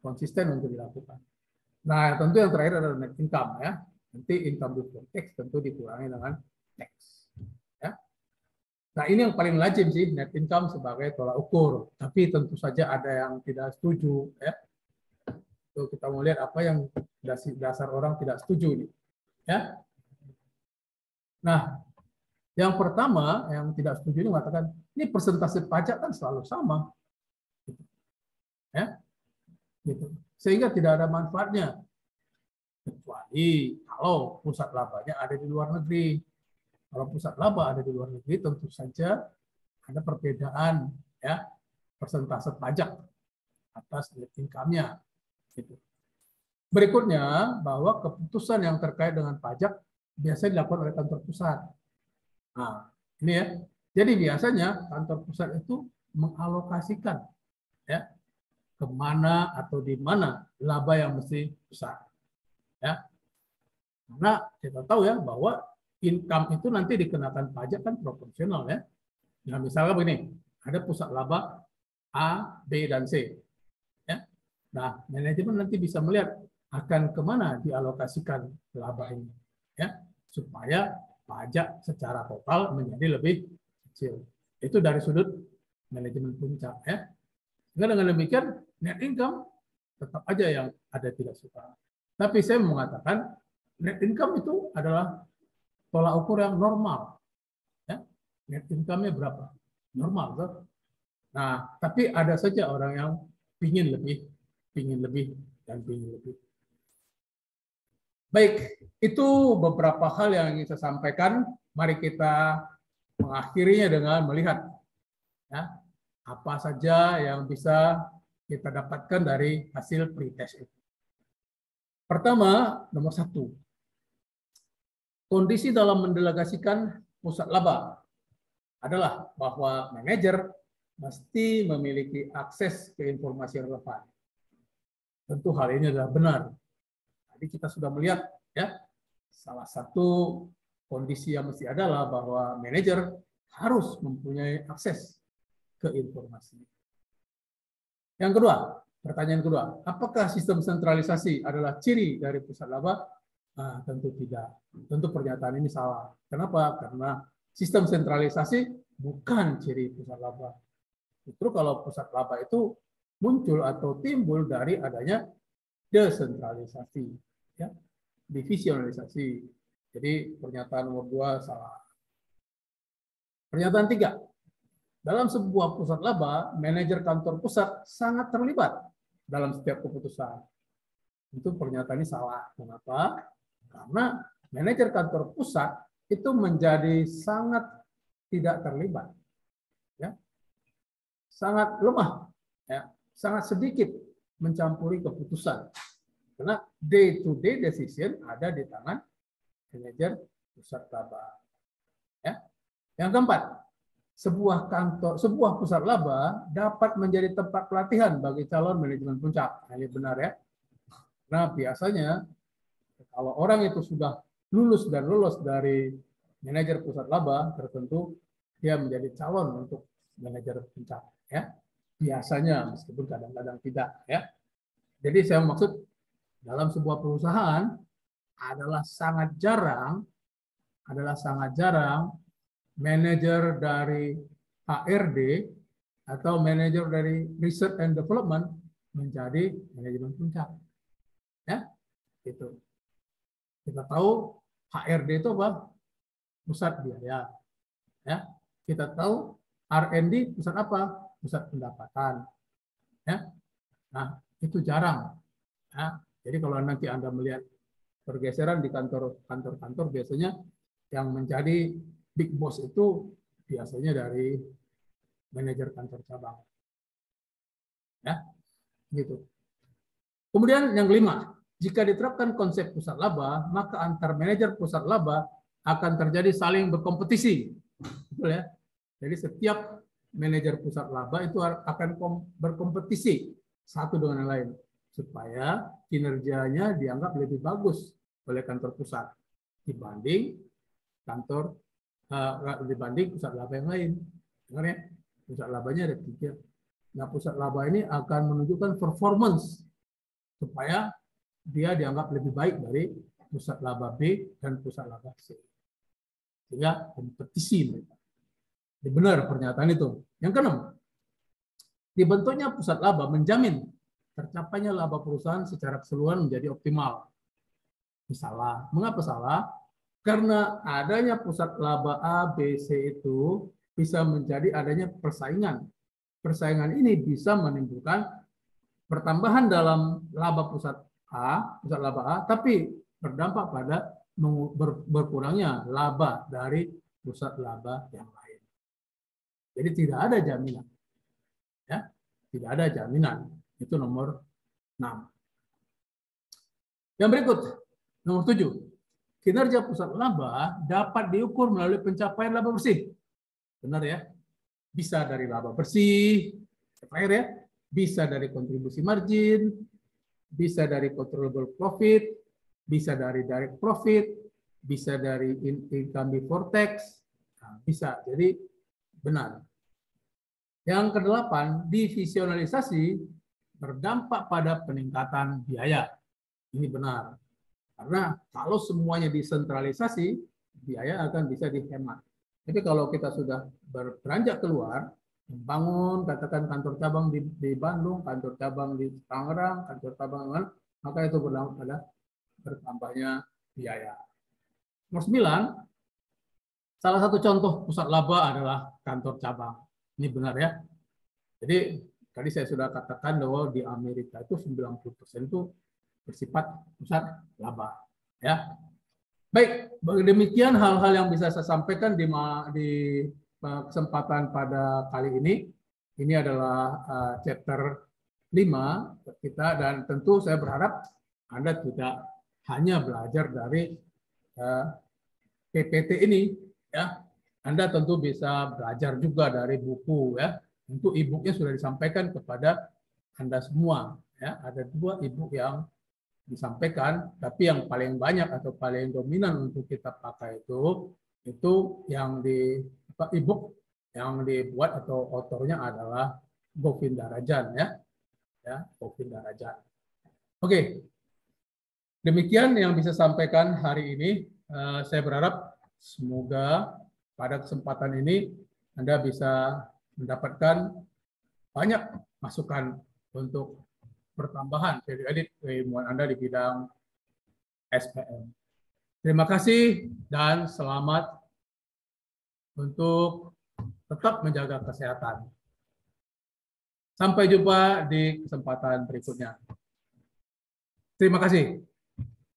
Konsisten untuk dilakukan. Nah, tentu yang terakhir adalah net income ya. Nanti income before tax tentu dikurangi dengan tax. Ya. Nah, ini yang paling lazim sih, net income sebagai tolak ukur. Tapi tentu saja ada yang tidak setuju ya. Tuh, kita mau lihat apa yang dasar orang tidak setuju ini. Ya. Nah, yang pertama yang tidak setuju ini mengatakan ini persentase pajak kan selalu sama. Ya. Gitu. Sehingga tidak ada manfaatnya. Kecuali kalau pusat labanya ada di luar negeri. Kalau pusat laba ada di luar negeri, tentu saja ada perbedaan ya persentase pajak atas net income-nya. Gitu. Berikutnya, bahwa keputusan yang terkait dengan pajak biasanya dilakukan oleh kantor pusat. Nah, ini ya. Jadi biasanya kantor pusat itu mengalokasikan ya kemana atau di mana laba yang mesti besar. Ya, karena kita tahu ya bahwa income itu nanti dikenakan pajak kan proporsional ya. Nah misalnya begini, ada pusat laba A, B, dan C. Ya. Nah manajemen nanti bisa melihat akan kemana dialokasikan laba ini, ya supaya pajak secara total menjadi lebih kecil. Itu dari sudut manajemen puncak ya. Dengan demikian net income tetap aja yang ada tidak suka. Tapi saya mengatakan net income itu adalah tolak ukur yang normal. Ya. Net income-nya berapa? Normal. Tuh. Nah, tapi ada saja orang yang pingin lebih, dan pingin lebih. Baik, itu beberapa hal yang ingin saya sampaikan. Mari kita mengakhirinya dengan melihat ya, apa saja yang bisa kita dapatkan dari hasil pretest itu. Pertama, nomor 1. Kondisi dalam mendelegasikan pusat laba adalah bahwa manajer mesti memiliki akses ke informasi yang relevan. Tentu hal ini adalah benar. Tadi kita sudah melihat ya, salah satu kondisi yang mesti adalah bahwa manajer harus mempunyai akses ke informasi. Yang kedua, pertanyaan kedua, apakah sistem sentralisasi adalah ciri dari pusat laba? Nah, tentu tidak. Tentu pernyataan ini salah. Kenapa? Karena sistem sentralisasi bukan ciri pusat laba. Justru kalau pusat laba itu muncul atau timbul dari adanya desentralisasi, ya, divisionalisasi. Jadi pernyataan nomor 2 salah. Pernyataan 3, dalam sebuah pusat laba, manajer kantor pusat sangat terlibat dalam setiap keputusan. Itu pernyataan ini salah. Mengapa? Karena manajer kantor pusat itu menjadi sangat tidak terlibat, ya, sangat lemah, ya, sangat sedikit mencampuri keputusan. Karena day-to-day decision ada di tangan manajer pusat laba. Ya. Yang keempat, sebuah pusat laba dapat menjadi tempat pelatihan bagi calon manajemen puncak. Nah, ini benar ya. Nah, biasanya kalau orang itu sudah lulus dan lolos dari manajer pusat laba tertentu, dia menjadi calon untuk manajer puncak. Ya, biasanya meskipun kadang-kadang tidak. Ya, jadi saya maksud dalam sebuah perusahaan adalah sangat jarang manajer dari HRD atau manajer dari research and development menjadi manajemen puncak. Ya, itu. Kita tahu HRD itu apa? Pusat biaya. Ya, kita tahu R&D pusat apa? Pusat pendapatan. Ya, nah itu jarang. Ya, jadi kalau nanti Anda melihat pergeseran di kantor-kantor biasanya yang menjadi big boss itu biasanya dari manajer kantor cabang. Ya, gitu. Kemudian yang kelima, jika diterapkan konsep pusat laba, maka antar manajer pusat laba akan terjadi saling berkompetisi. Betul ya? Jadi setiap manajer pusat laba itu akan berkompetisi satu dengan yang lain supaya kinerjanya dianggap lebih bagus oleh kantor pusat dibanding pusat laba yang lain. Dengar ya? Pusat labanya ada 3. Nah, pusat laba ini akan menunjukkan performance supaya dia dianggap lebih baik dari pusat laba B dan pusat laba C. Sehingga kompetisi mereka. Ini benar pernyataan itu. Yang keenam, dibentuknya pusat laba menjamin tercapainya laba perusahaan secara keseluruhan menjadi optimal. Ini salah. Mengapa salah? Karena adanya pusat laba A, B, C itu bisa menjadi adanya persaingan. Persaingan ini bisa menimbulkan pertambahan dalam laba pusat laba A, tapi berdampak pada berkurangnya laba dari pusat laba yang lain. Jadi tidak ada jaminan. Ya, tidak ada jaminan. Itu nomor 6. Yang berikut, nomor 7. Kinerja pusat laba dapat diukur melalui pencapaian laba bersih. Benar ya? Bisa dari laba bersih, terakhir ya, bisa dari kontribusi margin, bisa dari controllable profit, bisa dari direct profit, bisa dari income before tax, nah, bisa. Jadi benar. Yang kedelapan, divisionalisasi berdampak pada peningkatan biaya. Ini benar. Karena kalau semuanya disentralisasi, biaya akan bisa dihemat. Tapi kalau kita sudah beranjak keluar, membangun katakan kantor cabang di Bandung, kantor cabang di Tangerang, kantor cabang, maka itu berdampak pada bertambahnya biaya. Nomor 9, salah satu contoh pusat laba adalah kantor cabang. Ini benar ya. Jadi tadi saya sudah katakan bahwa di Amerika itu 90% itu bersifat pusat laba. Ya. Baik, demikian hal-hal yang bisa saya sampaikan di kesempatan pada kali ini. Ini adalah chapter 5 kita, dan tentu saya berharap Anda tidak hanya belajar dari PPT ini, ya. Anda tentu bisa belajar juga dari buku, ya. Untuk e-booknya sudah disampaikan kepada Anda semua, ya. Ada 2 e-book yang disampaikan, tapi yang paling banyak atau paling dominan untuk kita pakai itu yang di e-book yang dibuat atau autornya adalah Govinda Rajan, ya Govinda Rajan. Oke, demikian yang bisa sampaikan hari ini. Saya berharap semoga pada kesempatan ini Anda bisa mendapatkan banyak masukan untuk pertambahan edit keilmuan Anda di bidang SPM. Terima kasih dan selamat untuk tetap menjaga kesehatan. Sampai jumpa di kesempatan berikutnya. Terima kasih.